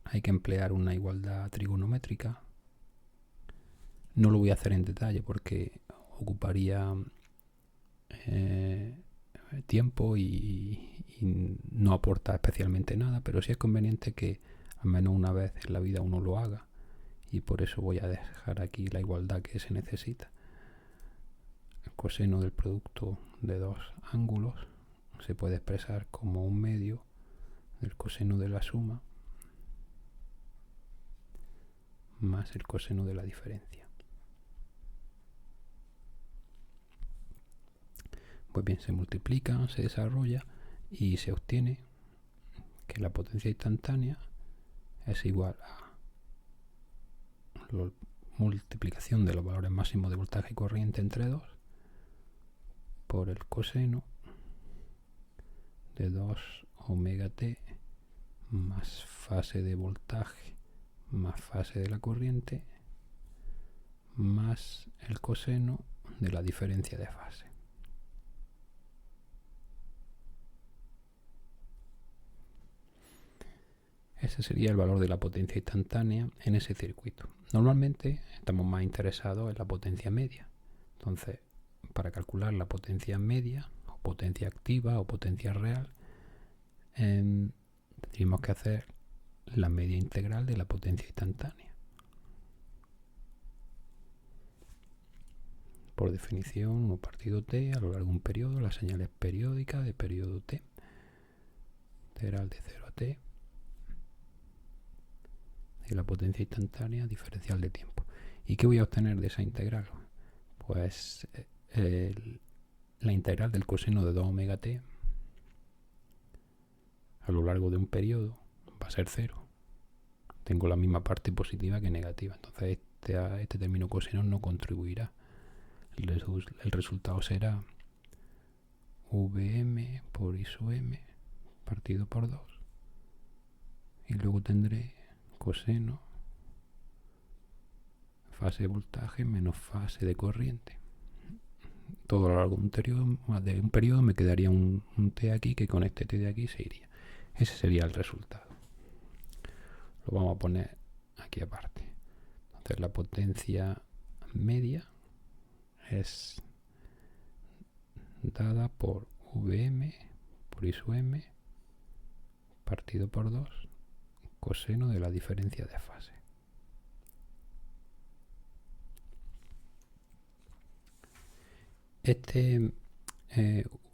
hay que emplear una igualdad trigonométrica. No lo voy a hacer en detalle porque ocuparía tiempo y no aporta especialmente nada, pero sí es conveniente que al menos una vez en la vida uno lo haga, y por eso voy a dejar aquí la igualdad que se necesita. El coseno del producto de dos ángulos se puede expresar como un medio del coseno de la suma más el coseno de la diferencia. Pues bien, se multiplica, se desarrolla y se obtiene que la potencia instantánea es igual a la multiplicación de los valores máximos de voltaje y corriente entre 2 por el coseno de 2 omega t más fase de voltaje más fase de la corriente más el coseno de la diferencia de fase. Ese sería el valor de la potencia instantánea en ese circuito. Normalmente estamos más interesados en la potencia media. Entonces, para calcular la potencia media, o potencia activa, o potencia real, tendríamos que hacer la media integral de la potencia instantánea. Por definición, 1 partido t a lo largo de un periodo, la señal es periódica de periodo t, integral de 0 a t, y la potencia instantánea diferencial de tiempo. ¿Y qué voy a obtener de esa integral? Pues la integral del coseno de 2 omega t a lo largo de un periodo va a ser 0. Tengo la misma parte positiva que negativa, entonces este término coseno no contribuirá. El resultado será Vm por I sub m partido por 2, y luego tendré coseno fase de voltaje menos fase de corriente. Todo a lo largo de un periodo me quedaría un T aquí, que con este T de aquí se iría. Ese sería el resultado. Lo vamos a poner aquí aparte. Entonces la potencia media es dada por Vm por I sub m partido por 2 coseno de la diferencia de fase. Este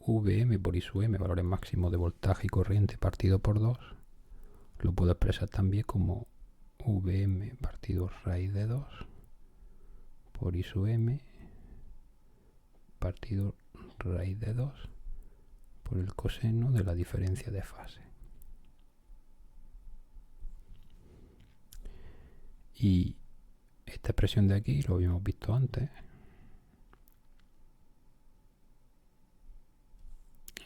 Vm por I sub m, valores máximos de voltaje y corriente partido por 2, lo puedo expresar también como Vm partido raíz de 2 por I sub m partido raíz de 2 por el coseno de la diferencia de fase. Y esta expresión de aquí lo habíamos visto antes.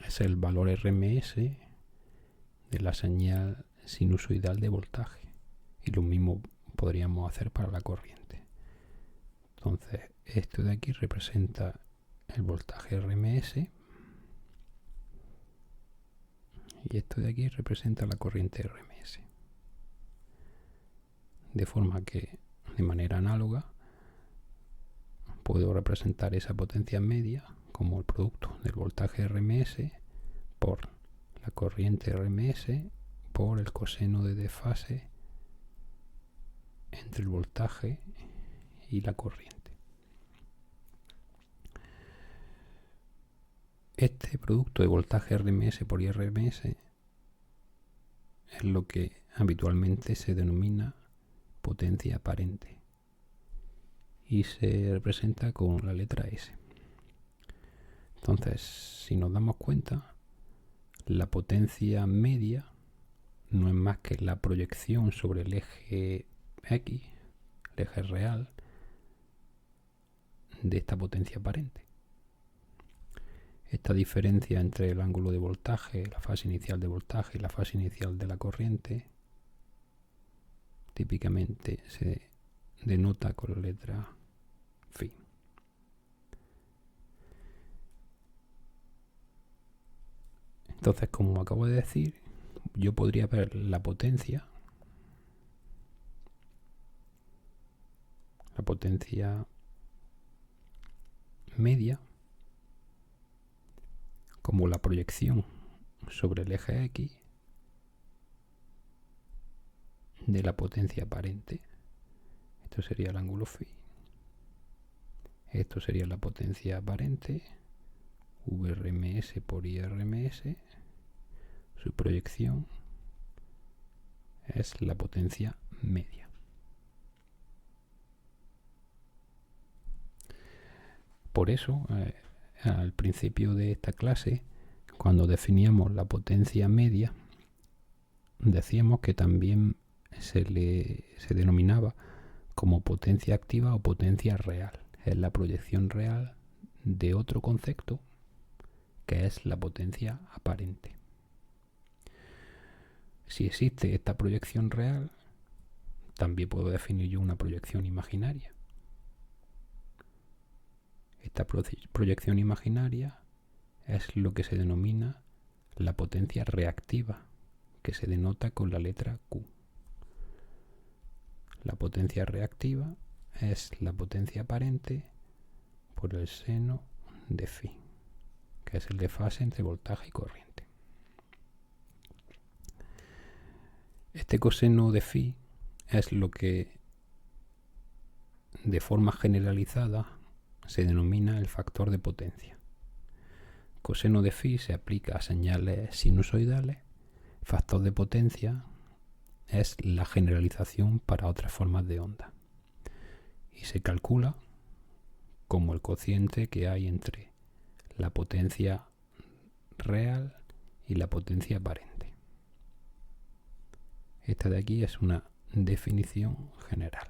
Es el valor RMS de la señal sinusoidal de voltaje. Y lo mismo podríamos hacer para la corriente. Entonces, esto de aquí representa el voltaje RMS y esto de aquí representa la corriente RMS. De forma que, de manera análoga, puedo representar esa potencia media como el producto del voltaje RMS por la corriente RMS por el coseno de desfase entre el voltaje y la corriente. Este producto de voltaje RMS por IRMS es lo que habitualmente se denomina potencia aparente y se representa con la letra S. Entonces, si nos damos cuenta, la potencia media no es más que la proyección sobre el eje X, el eje real, de esta potencia aparente. Esta diferencia entre el ángulo de voltaje, la fase inicial de voltaje y la fase inicial de la corriente, típicamente se denota con la letra phi. Entonces, como acabo de decir, yo podría ver la potencia media como la proyección sobre el eje X de la potencia aparente. Esto sería el ángulo phi. Esto sería la potencia aparente, Vrms por Irms. Su proyección es la potencia media. Por eso, al principio de esta clase, cuando definíamos la potencia media, decíamos que también se denominaba como potencia activa o potencia real. Es la proyección real de otro concepto que es la potencia aparente. Si existe esta proyección real, también puedo definir yo una proyección imaginaria. Esta proyección imaginaria es lo que se denomina la potencia reactiva, que se denota con la letra Q. La potencia reactiva es la potencia aparente por el seno de phi, que es el desfase entre voltaje y corriente. Este coseno de phi es lo que de forma generalizada se denomina el factor de potencia. Coseno de phi se aplica a señales sinusoidales. Factor de potencia es la generalización para otras formas de onda y se calcula como el cociente que hay entre la potencia real y la potencia aparente. Esta de aquí es una definición general.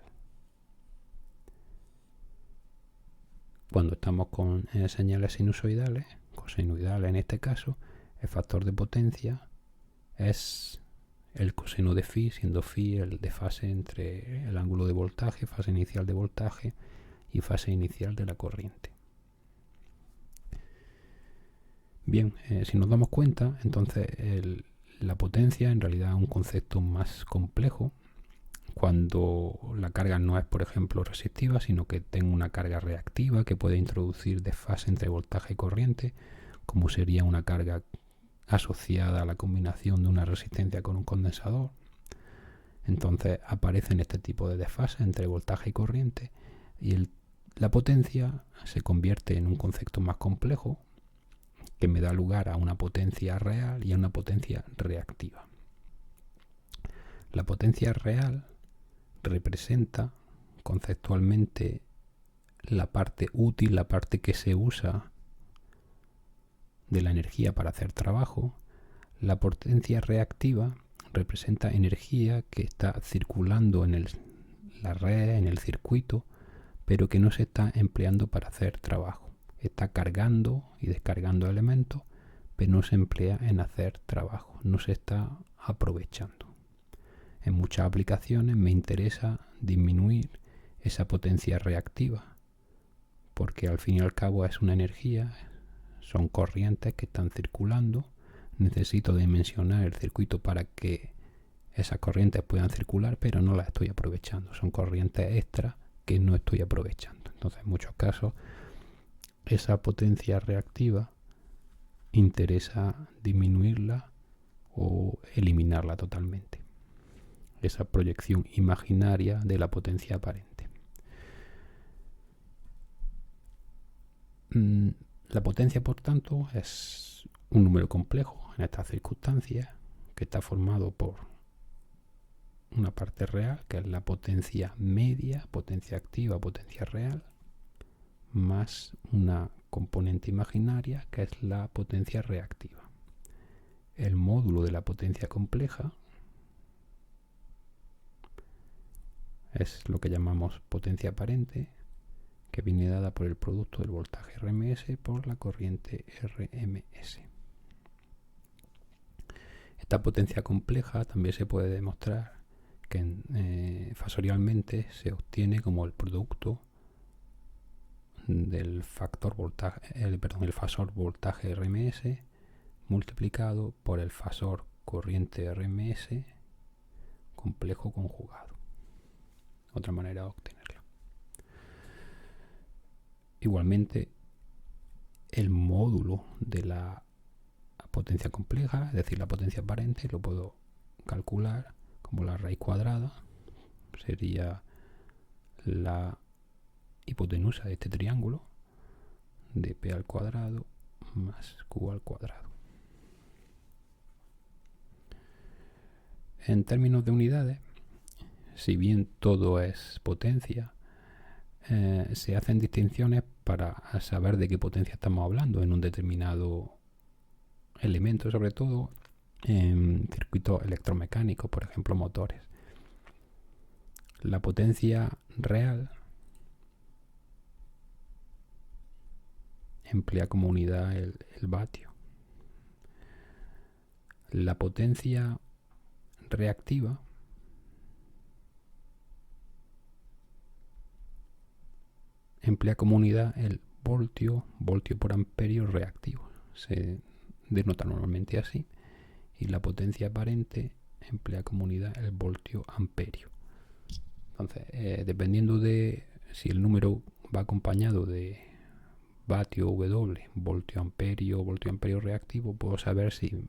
Cuando estamos con señales sinusoidales, cosenoidales en este caso, el factor de potencia es el coseno de phi, siendo phi el desfase entre el ángulo de voltaje, fase inicial de voltaje y fase inicial de la corriente. Bien, si nos damos cuenta, entonces la potencia en realidad es un concepto más complejo cuando la carga no es, por ejemplo, resistiva, sino que tengo una carga reactiva que puede introducir desfase entre voltaje y corriente, como sería una carga asociada a la combinación de una resistencia con un condensador. Entonces aparecen este tipo de desfases entre voltaje y corriente y la potencia se convierte en un concepto más complejo que me da lugar a una potencia real y a una potencia reactiva. La potencia real representa conceptualmente la parte útil, la parte que se usa de la energía para hacer trabajo. La potencia reactiva representa energía que está circulando en la red, en el circuito, pero que no se está empleando para hacer trabajo. Está cargando y descargando elementos, pero no se emplea en hacer trabajo, no se está aprovechando. En muchas aplicaciones me interesa disminuir esa potencia reactiva, porque al fin y al cabo es una energía, son corrientes que están circulando. Necesito dimensionar el circuito para que esas corrientes puedan circular, pero no las estoy aprovechando. Son corrientes extra que no estoy aprovechando. Entonces, en muchos casos, esa potencia reactiva interesa disminuirla o eliminarla totalmente. Esa proyección imaginaria de la potencia aparente. La potencia, por tanto, es un número complejo en estas circunstancias que está formado por una parte real, que es la potencia media, potencia activa, potencia real, más una componente imaginaria, que es la potencia reactiva. El módulo de la potencia compleja es lo que llamamos potencia aparente, que viene dada por el producto del voltaje RMS por la corriente RMS. Esta potencia compleja también se puede demostrar que fasorialmente se obtiene como el producto del factor voltaje, el fasor voltaje RMS multiplicado por el fasor corriente RMS complejo conjugado. Otra manera de obtenerla. Igualmente, el módulo de la potencia compleja, es decir, la potencia aparente, lo puedo calcular como la raíz cuadrada, sería la hipotenusa de este triángulo de P al cuadrado más Q al cuadrado. En términos de unidades, si bien todo es potencia, se hacen distinciones para saber de qué potencia estamos hablando en un determinado elemento, sobre todo en circuitos electromecánicos, por ejemplo motores. La potencia real emplea como unidad el vatio. La potencia reactiva emplea como unidad el voltio por amperio reactivo. Se denota normalmente así. Y la potencia aparente emplea como unidad el voltio amperio. Entonces, dependiendo de si el número va acompañado de vatio W, voltio amperio reactivo, puedo saber si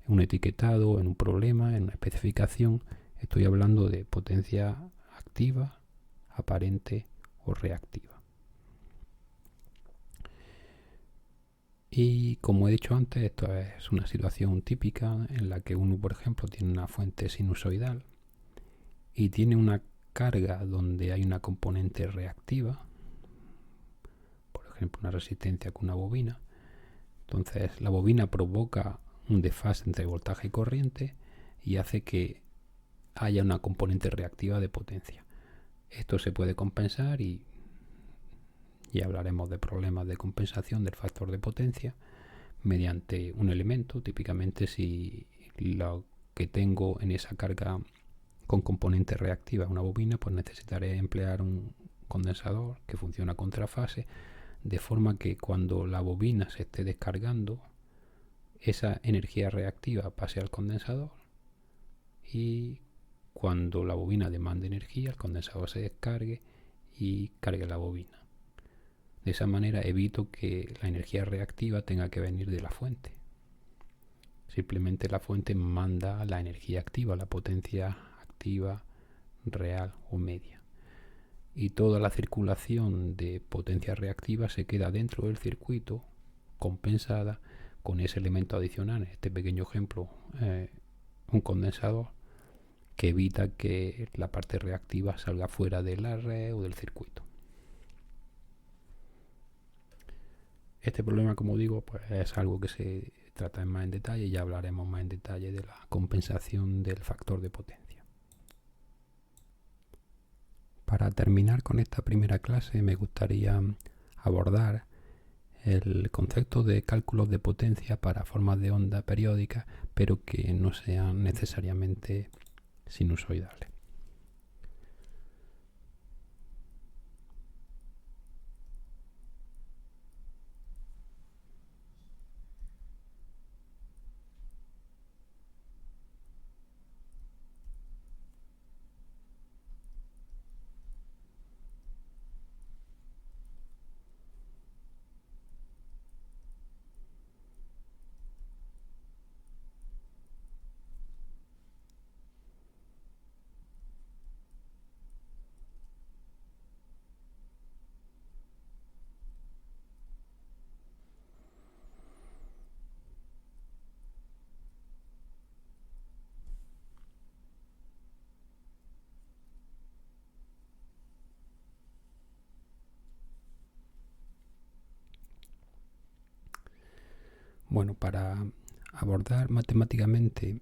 un etiquetado, en un problema, en una especificación, estoy hablando de potencia activa, aparente o reactiva. Y como he dicho antes, esto es una situación típica en la que uno, por ejemplo, tiene una fuente sinusoidal y tiene una carga donde hay una componente reactiva, por ejemplo, una resistencia con una bobina. Entonces, la bobina provoca un desfase entre voltaje y corriente y hace que haya una componente reactiva de potencia. Esto se puede compensar y hablaremos de problemas de compensación del factor de potencia mediante un elemento. Típicamente, si lo que tengo en esa carga con componente reactiva, una bobina, pues necesitaré emplear un condensador que funciona contra fase, de forma que cuando la bobina se esté descargando, esa energía reactiva pase al condensador, y cuando la bobina demande energía, el condensador se descargue y cargue la bobina. De esa manera evito que la energía reactiva tenga que venir de la fuente. Simplemente la fuente manda la energía activa, la potencia activa real o media. Y toda la circulación de potencia reactiva se queda dentro del circuito, compensada con ese elemento adicional, en este pequeño ejemplo, un condensador, que evita que la parte reactiva salga fuera de la red o del circuito. Este problema, como digo, pues es algo que se trata más en detalle, y ya hablaremos más en detalle de la compensación del factor de potencia. Para terminar con esta primera clase, me gustaría abordar el concepto de cálculos de potencia para formas de onda periódicas, pero que no sean necesariamente sinusoidales. Bueno, para abordar matemáticamente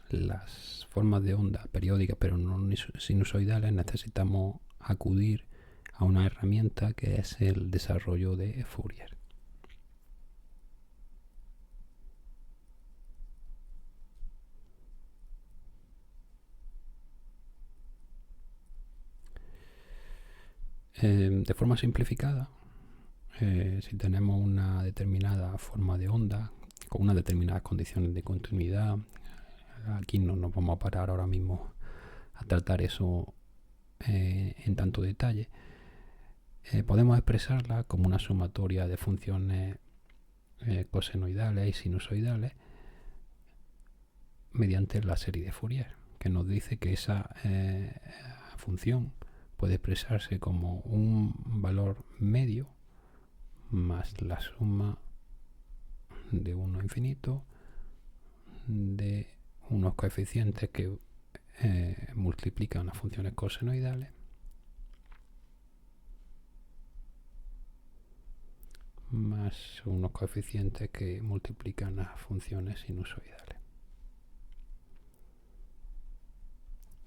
las formas de onda periódicas pero no sinusoidales, necesitamos acudir a una herramienta que es el desarrollo de Fourier. De forma simplificada, si tenemos una determinada forma de onda con unas determinadas condiciones de continuidad, aquí no nos vamos a parar ahora mismo a tratar eso en tanto detalle, podemos expresarla como una sumatoria de funciones cosenoidales y sinusoidales mediante la serie de Fourier, que nos dice que esa función puede expresarse como un valor medio más la suma de 1 a infinito de unos coeficientes que multiplican las funciones cosenoidales más unos coeficientes que multiplican las funciones sinusoidales,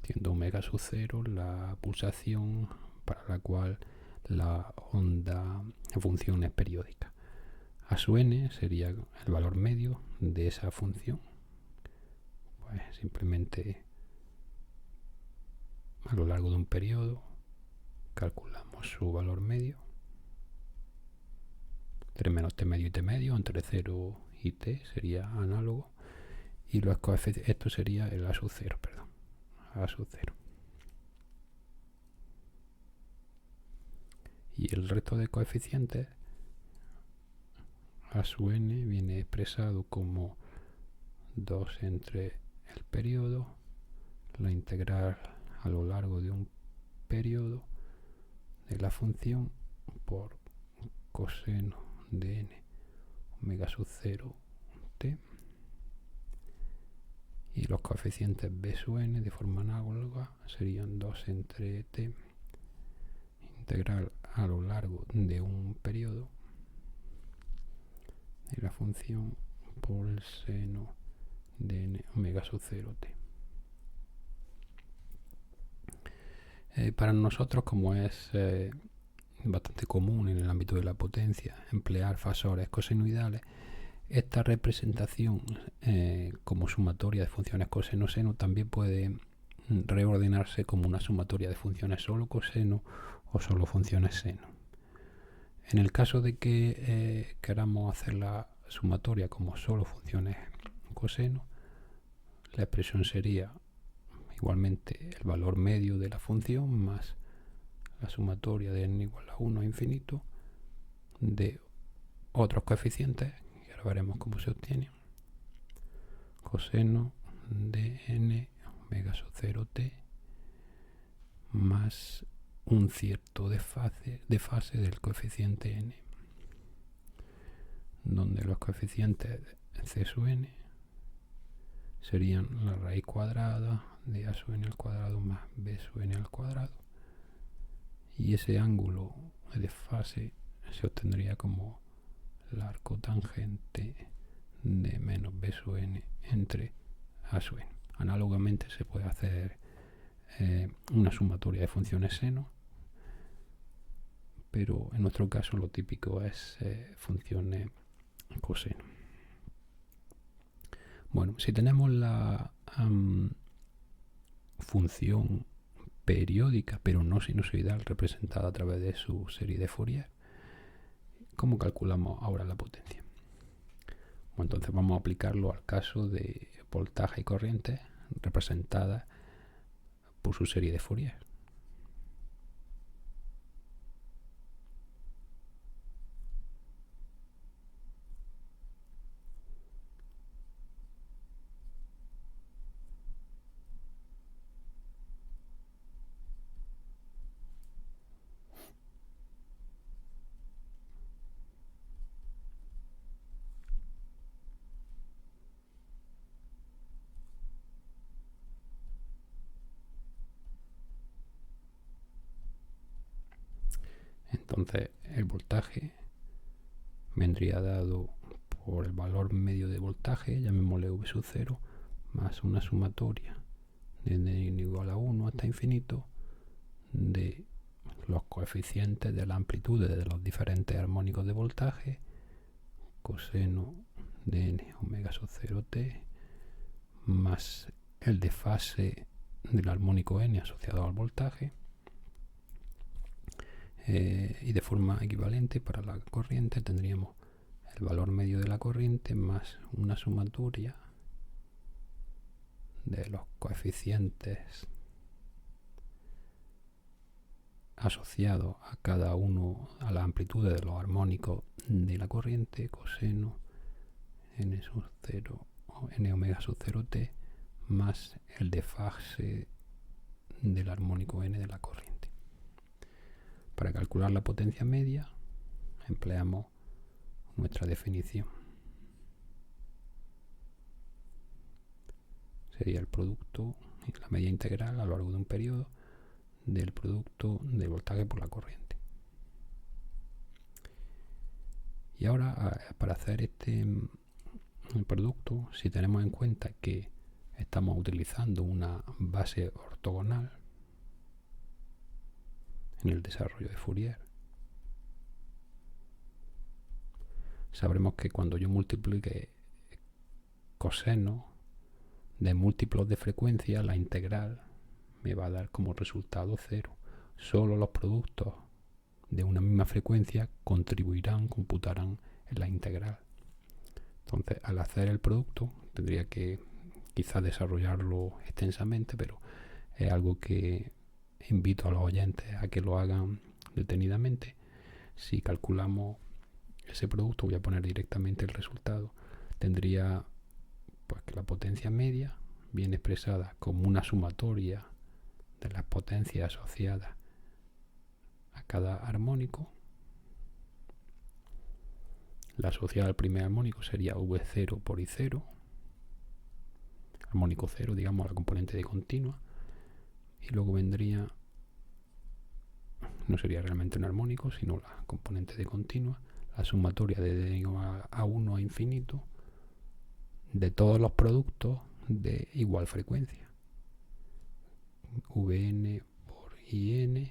siendo omega sub 0 la pulsación para la cual la onda en función es periódica. A sub n sería el valor medio de esa función. Pues simplemente a lo largo de un periodo calculamos su valor medio, 3 menos t medio y t medio, entre 0 y t sería análogo, y los coeficientes, esto sería el a sub 0, perdón, a sub 0. Y el resto de coeficientes, a sub n viene expresado como 2 entre el periodo, la integral a lo largo de un periodo de la función por coseno de n omega sub 0 t, y los coeficientes b sub n de forma análoga serían 2 entre t integral a lo largo de un periodo de la función por el seno de n omega sub 0 t. Para nosotros, como es bastante común en el ámbito de la potencia emplear fasores cosenoidales, Esta representación como sumatoria de funciones coseno-seno también puede reordenarse como una sumatoria de funciones solo coseno o solo funciones seno. En el caso de que queramos hacer la sumatoria como solo funciones coseno, la expresión sería igualmente el valor medio de la función más la sumatoria de n igual a 1 a infinito de otros coeficientes, y ahora veremos cómo se obtiene, coseno de n omega sub 0t más un cierto desfase del coeficiente n, donde los coeficientes c sub n serían la raíz cuadrada de a sub n al cuadrado más b sub n al cuadrado, y ese ángulo de desfase se obtendría como el arco tangente de menos b sub n entre a sub n. Análogamente se puede hacer una sumatoria de funciones seno, pero en nuestro caso lo típico es funciones coseno. Bueno, si tenemos la función periódica pero no sinusoidal representada a través de su serie de Fourier, ¿cómo calculamos ahora la potencia? Bueno, entonces vamos a aplicarlo al caso de voltaje y corriente representadas por su serie de Fourier. Entonces el voltaje vendría dado por el valor medio de voltaje, llamémosle V sub 0, más una sumatoria de n igual a 1 hasta infinito de los coeficientes de la amplitud de los diferentes armónicos de voltaje, coseno de n omega sub 0t, más el desfase del armónico n asociado al voltaje, y de forma equivalente para la corriente tendríamos el valor medio de la corriente más una sumatoria de los coeficientes asociados a cada uno a la amplitud de los armónicos de la corriente, coseno n sub 0 o n omega sub 0t más el desfase del armónico n de la corriente. Para calcular la potencia media empleamos nuestra definición. Sería el producto, la media integral a lo largo de un periodo del producto del voltaje por la corriente. Y ahora, para hacer este producto, si tenemos en cuenta que estamos utilizando una base ortogonal en el desarrollo de Fourier, sabremos que cuando yo multiplique coseno de múltiplos de frecuencia, la integral me va a dar como resultado 0. Solo los productos de una misma frecuencia computarán en la integral. Entonces, al hacer el producto, tendría que quizás desarrollarlo extensamente, pero es algo que invito a los oyentes a que lo hagan detenidamente. Si calculamos ese producto, voy a poner directamente el resultado, tendría pues que la potencia media viene expresada como una sumatoria de las potencias asociadas a cada armónico. La asociada al primer armónico sería V0 por I0, armónico 0, digamos, a la componente de continua, y luego vendría, no sería realmente un armónico, sino la componente de continua, la sumatoria de d a 1 a infinito de todos los productos de igual frecuencia, Vn por In,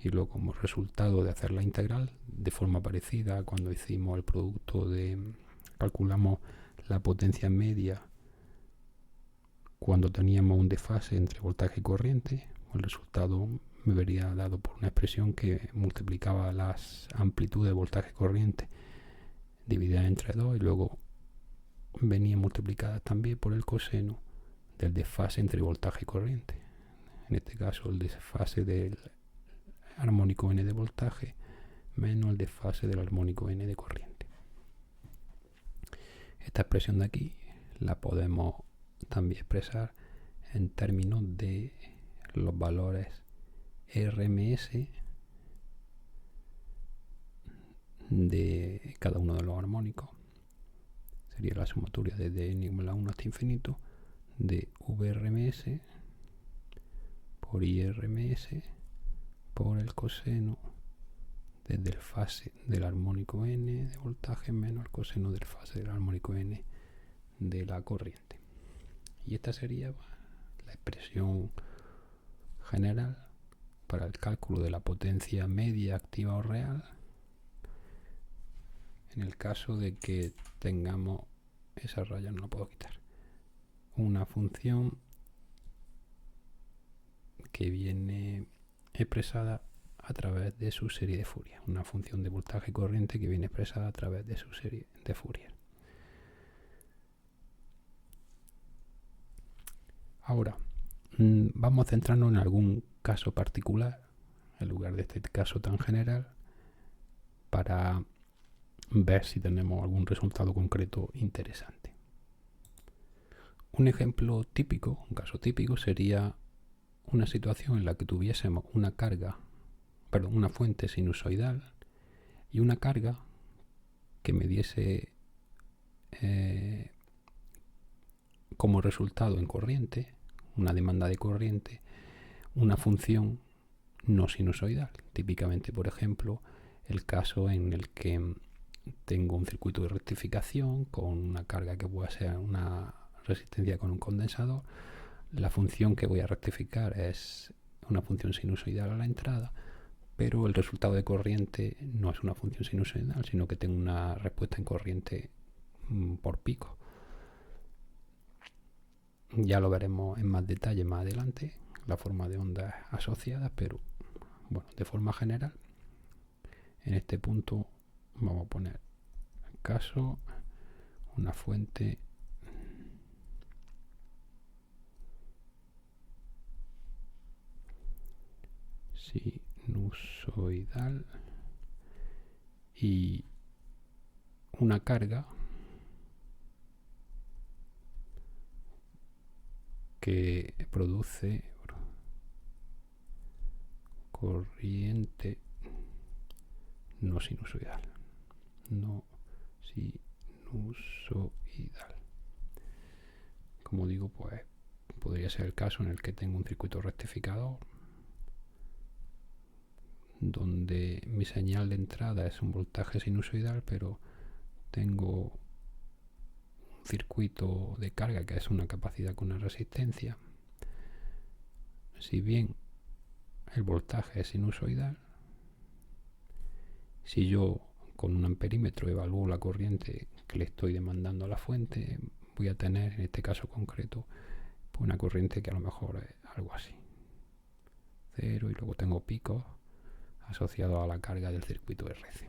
y luego como resultado de hacer la integral de forma parecida a cuando hicimos el producto de calculamos la potencia media cuando teníamos un desfase entre voltaje y corriente, el resultado me vería dado por una expresión que multiplicaba las amplitudes de voltaje y corriente divididas entre 2 y luego venía multiplicada también por el coseno del desfase entre voltaje y corriente. En este caso el desfase del armónico n de voltaje menos el desfase del armónico n de corriente. Esta expresión de aquí la podemos también expresar en términos de los valores RMS de cada uno de los armónicos. Sería la sumatoria desde n igual a 1 hasta infinito de VRMS por IRMS por el coseno desde el fase del armónico n de voltaje menos el coseno del fase del armónico n de la corriente. Y esta sería la expresión general para el cálculo de la potencia media activa o real en el caso de que tengamos, esa raya no la puedo quitar, una función que viene expresada a través de su serie de Fourier, una función de voltaje y corriente que viene expresada a través de su serie de Fourier. Ahora, vamos a centrarnos en algún caso particular, en lugar de este caso tan general, para ver si tenemos algún resultado concreto interesante. Un ejemplo típico, un caso típico, sería una situación en la que tuviésemos una fuente sinusoidal y una carga que me diese como resultado en corriente, una demanda de corriente, una función no sinusoidal. Típicamente, por ejemplo, el caso en el que tengo un circuito de rectificación con una carga que pueda ser una resistencia con un condensador. La función que voy a rectificar es una función sinusoidal a la entrada, pero el resultado de corriente no es una función sinusoidal, sino que tengo una respuesta en corriente por pico. Ya lo veremos en más detalle más adelante, la forma de ondas asociadas, pero bueno, de forma general, en este punto vamos a poner el caso, una fuente sinusoidal y una carga que produce corriente no sinusoidal. Como digo, pues podría ser el caso en el que tengo un circuito rectificador donde mi señal de entrada es un voltaje sinusoidal, pero tengo un circuito de carga que es una capacidad con una resistencia. Si bien el voltaje es sinusoidal, si yo con un amperímetro evalúo la corriente que le estoy demandando a la fuente, voy a tener en este caso concreto pues una corriente que a lo mejor es algo así, 0, y luego tengo picos asociados a la carga del circuito RC.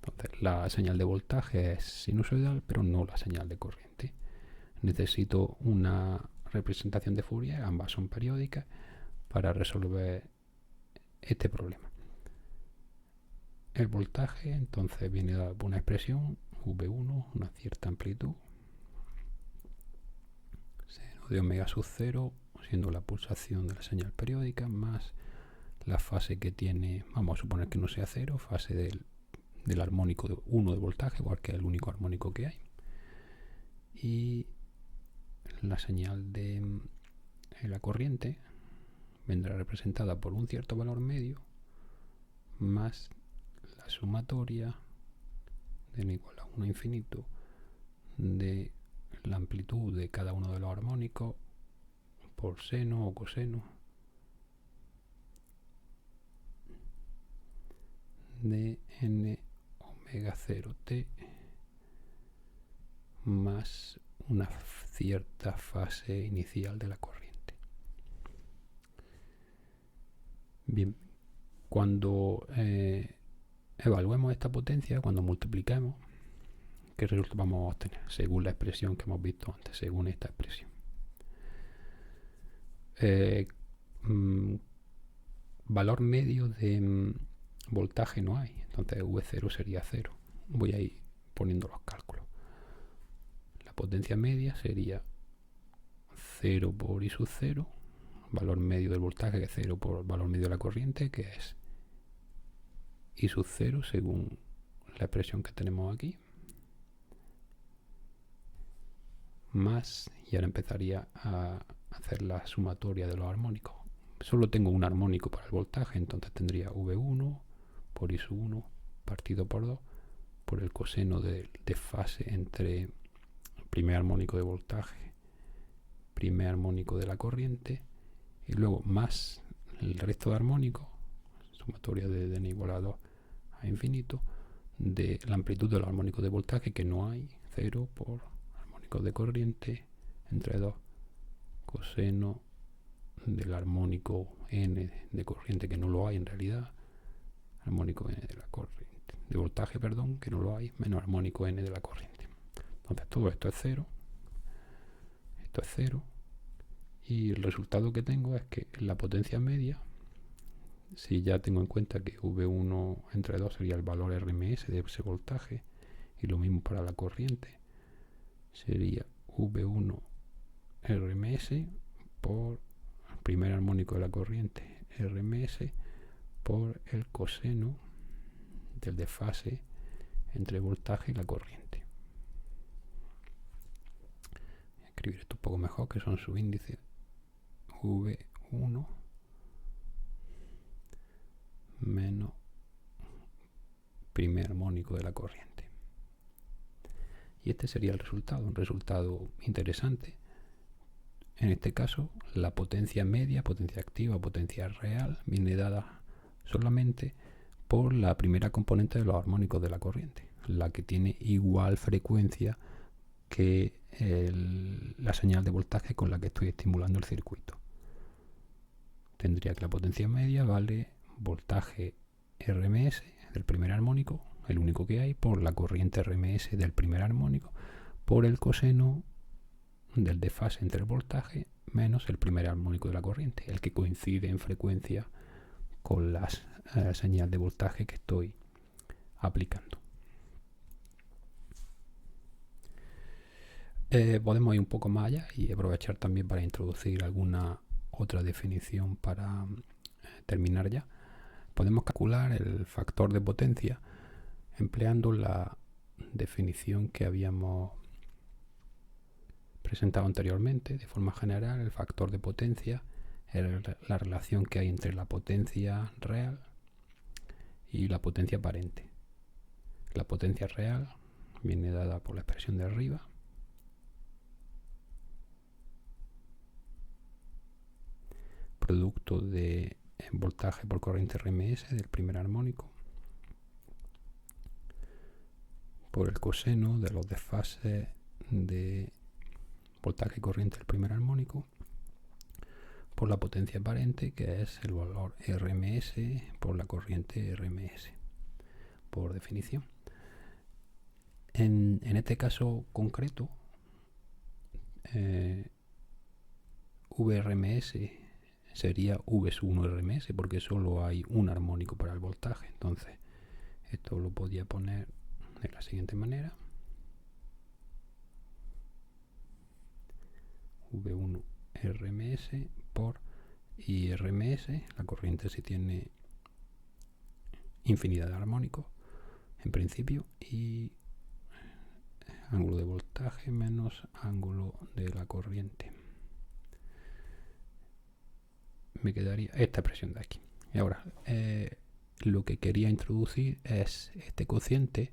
Entonces la señal de voltaje es sinusoidal, pero no la señal de corriente. Necesito una representación de Fourier, ambas son periódicas, para resolver este problema. El voltaje entonces viene dado por una expresión V1, una cierta amplitud, seno de omega sub 0, siendo la pulsación de la señal periódica, más la fase que tiene, vamos a suponer que no sea 0, fase del armónico de 1 de voltaje, igual que es el único armónico que hay. Y la señal de la corriente vendrá representada por un cierto valor medio más la sumatoria de n igual a 1 a infinito de la amplitud de cada uno de los armónicos por seno o coseno de n omega 0 t más una cierta fase inicial de la corriente. Bien, cuando evaluemos esta potencia, cuando multipliquemos, ¿qué resultado vamos a obtener? Según la expresión que hemos visto antes, según esta expresión. Valor medio de voltaje no hay, entonces V0 sería 0. Voy a ir poniendo los cálculos. La potencia media sería 0 por I sub 0, valor medio del voltaje que es 0 por valor medio de la corriente, que es I sub 0 según la expresión que tenemos aquí, más, y ahora empezaría a hacer la sumatoria de los armónicos. Solo tengo un armónico para el voltaje, entonces tendría V1 por I sub 1 partido por 2 por el coseno del desfase entre primer armónico de voltaje, primer armónico de la corriente, y luego más el resto de armónicos, sumatoria de n igual a 2 a infinito, de la amplitud de los armónicos de voltaje, que no hay, 0 por armónicos de corriente, entre 2 coseno del armónico n de corriente, que no lo hay en realidad, armónico n de la corriente, de voltaje, perdón, que no lo hay, menos armónico n de la corriente. Entonces todo esto es 0, esto es 0, y el resultado que tengo es que la potencia media, si ya tengo en cuenta que V1 entre 2 sería el valor RMS de ese voltaje, y lo mismo para la corriente, sería V1 RMS por primer armónico de la corriente, RMS por el coseno del desfase entre el voltaje y la corriente. Voy a escribir esto un poco mejor, que son sus índices V1 menos primer armónico de la corriente. Y este sería el resultado, un resultado interesante. En este caso, la potencia media, potencia activa, potencia real, viene dada solamente por la primera componente de los armónicos de la corriente, la que tiene igual frecuencia que la señal de voltaje con la que estoy estimulando el circuito. Tendría que la potencia media vale voltaje RMS del primer armónico, el único que hay, por la corriente RMS del primer armónico, por el coseno del desfase entre el voltaje menos el primer armónico de la corriente, el que coincide en frecuencia con la señal de voltaje que estoy aplicando. Podemos ir un poco más allá y aprovechar también para introducir alguna otra definición para terminar ya. Podemos calcular el factor de potencia empleando la definición que habíamos presentado anteriormente. De forma general, el factor de potencia es la relación que hay entre la potencia real y la potencia aparente. La potencia real viene dada por la expresión de arriba, producto de voltaje por corriente RMS del primer armónico por el coseno de los desfases de voltaje y corriente del primer armónico por la potencia aparente, que es el valor RMS por la corriente RMS, por definición. En este caso concreto, VRMS sería V1RMS porque solo hay un armónico para el voltaje. Entonces esto lo podía poner de la siguiente manera: V1RMS por IRMS, la corriente si tiene infinidad de armónicos en principio, y ángulo de voltaje menos ángulo de la corriente. Me quedaría esta expresión de aquí. Y ahora lo que quería introducir es este cociente,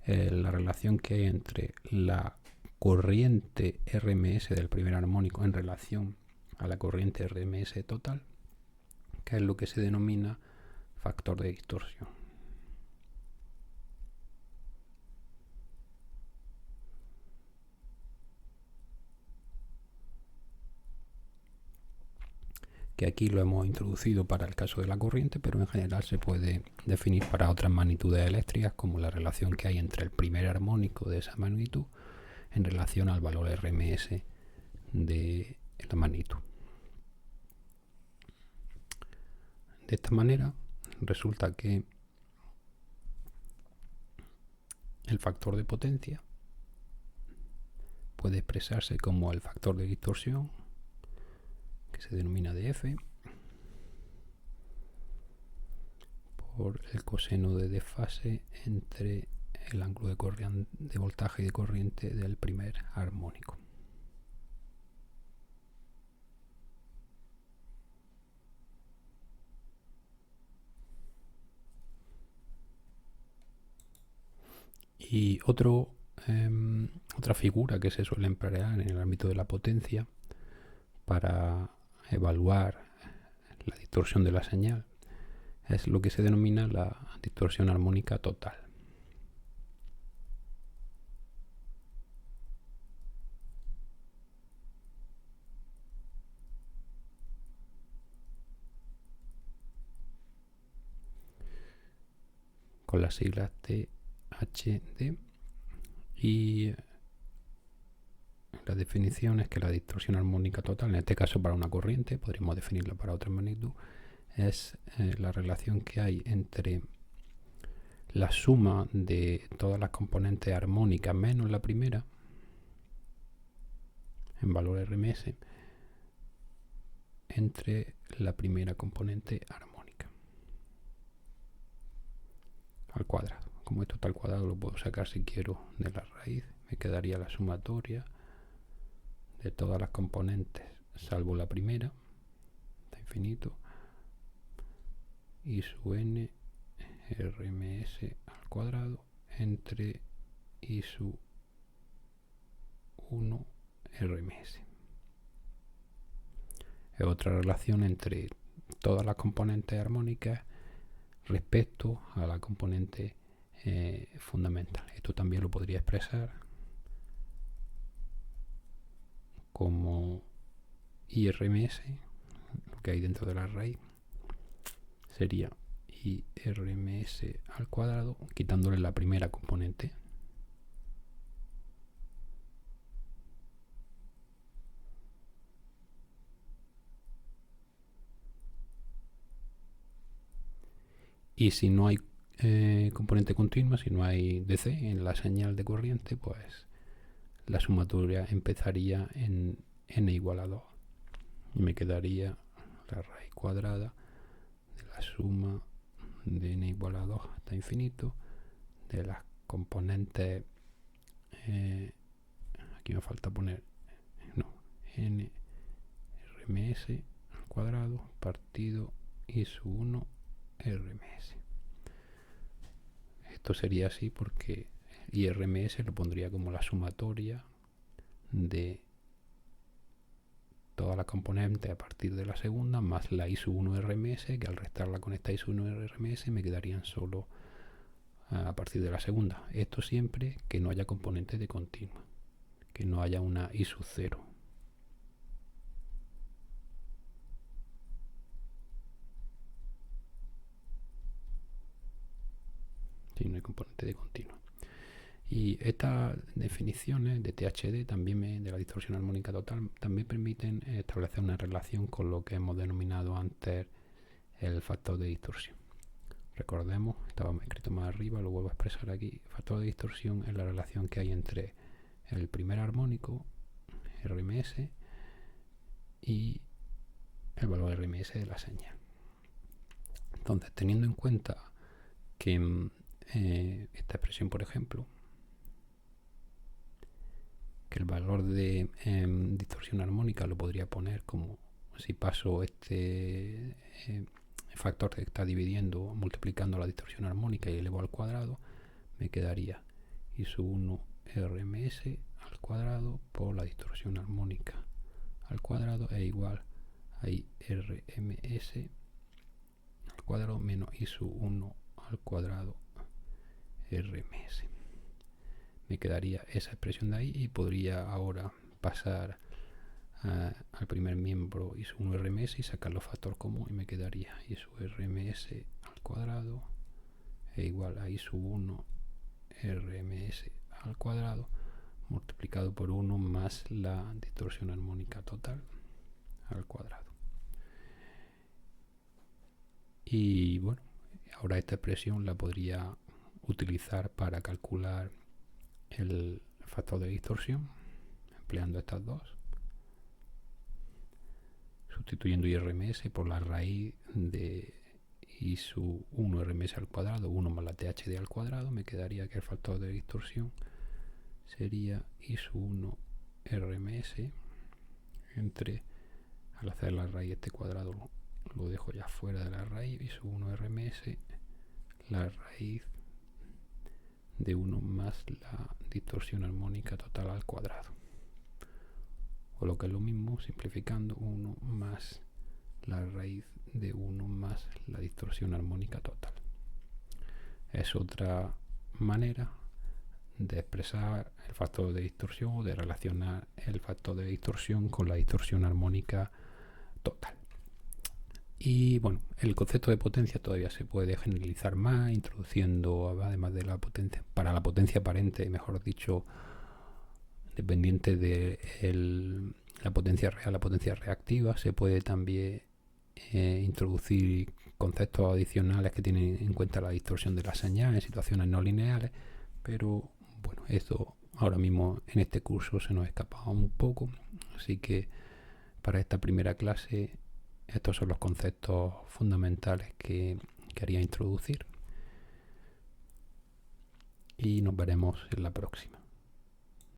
la relación que hay entre la corriente RMS del primer armónico en relación a la corriente RMS total, que es lo que se denomina factor de distorsión. que aquí lo hemos introducido para el caso de la corriente, pero en general se puede definir para otras magnitudes eléctricas, como la relación que hay entre el primer armónico de esa magnitud en relación al valor RMS de la magnitud. De esta manera resulta que el factor de potencia puede expresarse como el factor de distorsión, que se denomina dF, por el coseno de desfase entre el ángulo de voltaje y de corriente del primer armónico. Y otra figura que se suele emplear en el ámbito de la potencia para evaluar la distorsión de la señal es lo que se denomina la distorsión armónica total. Con las siglas THD, y la definición es que la distorsión armónica total, en este caso para una corriente, podríamos definirla para otra magnitud, es la relación que hay entre la suma de todas las componentes armónicas menos la primera, en valor RMS, entre la primera componente armónica al cuadrado. Como esto está al cuadrado, lo puedo sacar si quiero de la raíz. Me quedaría la sumatoria de todas las componentes salvo la primera, está infinito, y su n RMS al cuadrado entre I su 1 RMS. Es otra relación entre todas las componentes armónicas respecto a la componente fundamental. Esto también lo podría expresar como IRMS, lo que hay dentro de la raíz sería IRMS al cuadrado, quitándole la primera componente. Y si no hay componente continua, si no hay DC en la señal de corriente, pues la sumatoria empezaría en n igual a 2 y me quedaría la raíz cuadrada de la suma de n igual a 2 hasta infinito de las componentes, aquí me falta poner, n RMS al cuadrado partido I sub 1 RMS. Esto sería así porque IRMS lo pondría como la sumatoria de todas las componentes a partir de la segunda más la I sub 1 RMS, que al restarla con esta I sub 1 RMS me quedarían solo a partir de la segunda. Esto siempre que no haya componentes de continua, que no haya una I sub 0. Si no hay componente de continua. Y estas definiciones de THD también de la distorsión armónica total también permiten establecer una relación con lo que hemos denominado antes el factor de distorsión. Recordemos, estaba escrito más arriba, lo vuelvo a expresar aquí. El factor de distorsión es la relación que hay entre el primer armónico, RMS, y el valor RMS de la señal. Entonces, teniendo en cuenta que esta expresión, por ejemplo, que el valor de distorsión armónica lo podría poner como si paso este factor que está dividiendo, multiplicando la distorsión armónica y elevo al cuadrado, me quedaría I sub 1 RMS al cuadrado por la distorsión armónica al cuadrado es igual a IRMS al cuadrado menos I sub 1 al cuadrado RMS. Me quedaría esa expresión de ahí y podría ahora pasar al primer miembro y su 1 RMS y sacar los factores comunes, y me quedaría I sub RMS al cuadrado es igual a I sub 1 RMS al cuadrado multiplicado por 1 más la distorsión armónica total al cuadrado. Y bueno, ahora esta expresión la podría utilizar para calcular el factor de distorsión empleando estas dos, sustituyendo IRMS por la raíz de I sub 1 RMS al cuadrado, 1 más la THD al cuadrado. Me quedaría que el factor de distorsión sería I sub 1 RMS entre, al hacer la raíz este cuadrado lo dejo ya fuera de la raíz, I sub 1 RMS la raíz de 1 más la distorsión armónica total al cuadrado, o lo que es lo mismo, simplificando, 1 más la raíz de 1 más la distorsión armónica total. Es otra manera de expresar el factor de distorsión o de relacionar el factor de distorsión con la distorsión armónica total. Y bueno, el concepto de potencia todavía se puede generalizar más, introduciendo, además de la potencia, para la potencia aparente, mejor dicho, dependiente de la potencia real, la potencia reactiva, se puede también introducir conceptos adicionales que tienen en cuenta la distorsión de la señal en situaciones no lineales, pero bueno, esto ahora mismo en este curso se nos escapa un poco, así que para esta primera clase estos son los conceptos fundamentales que quería introducir y nos veremos en la próxima.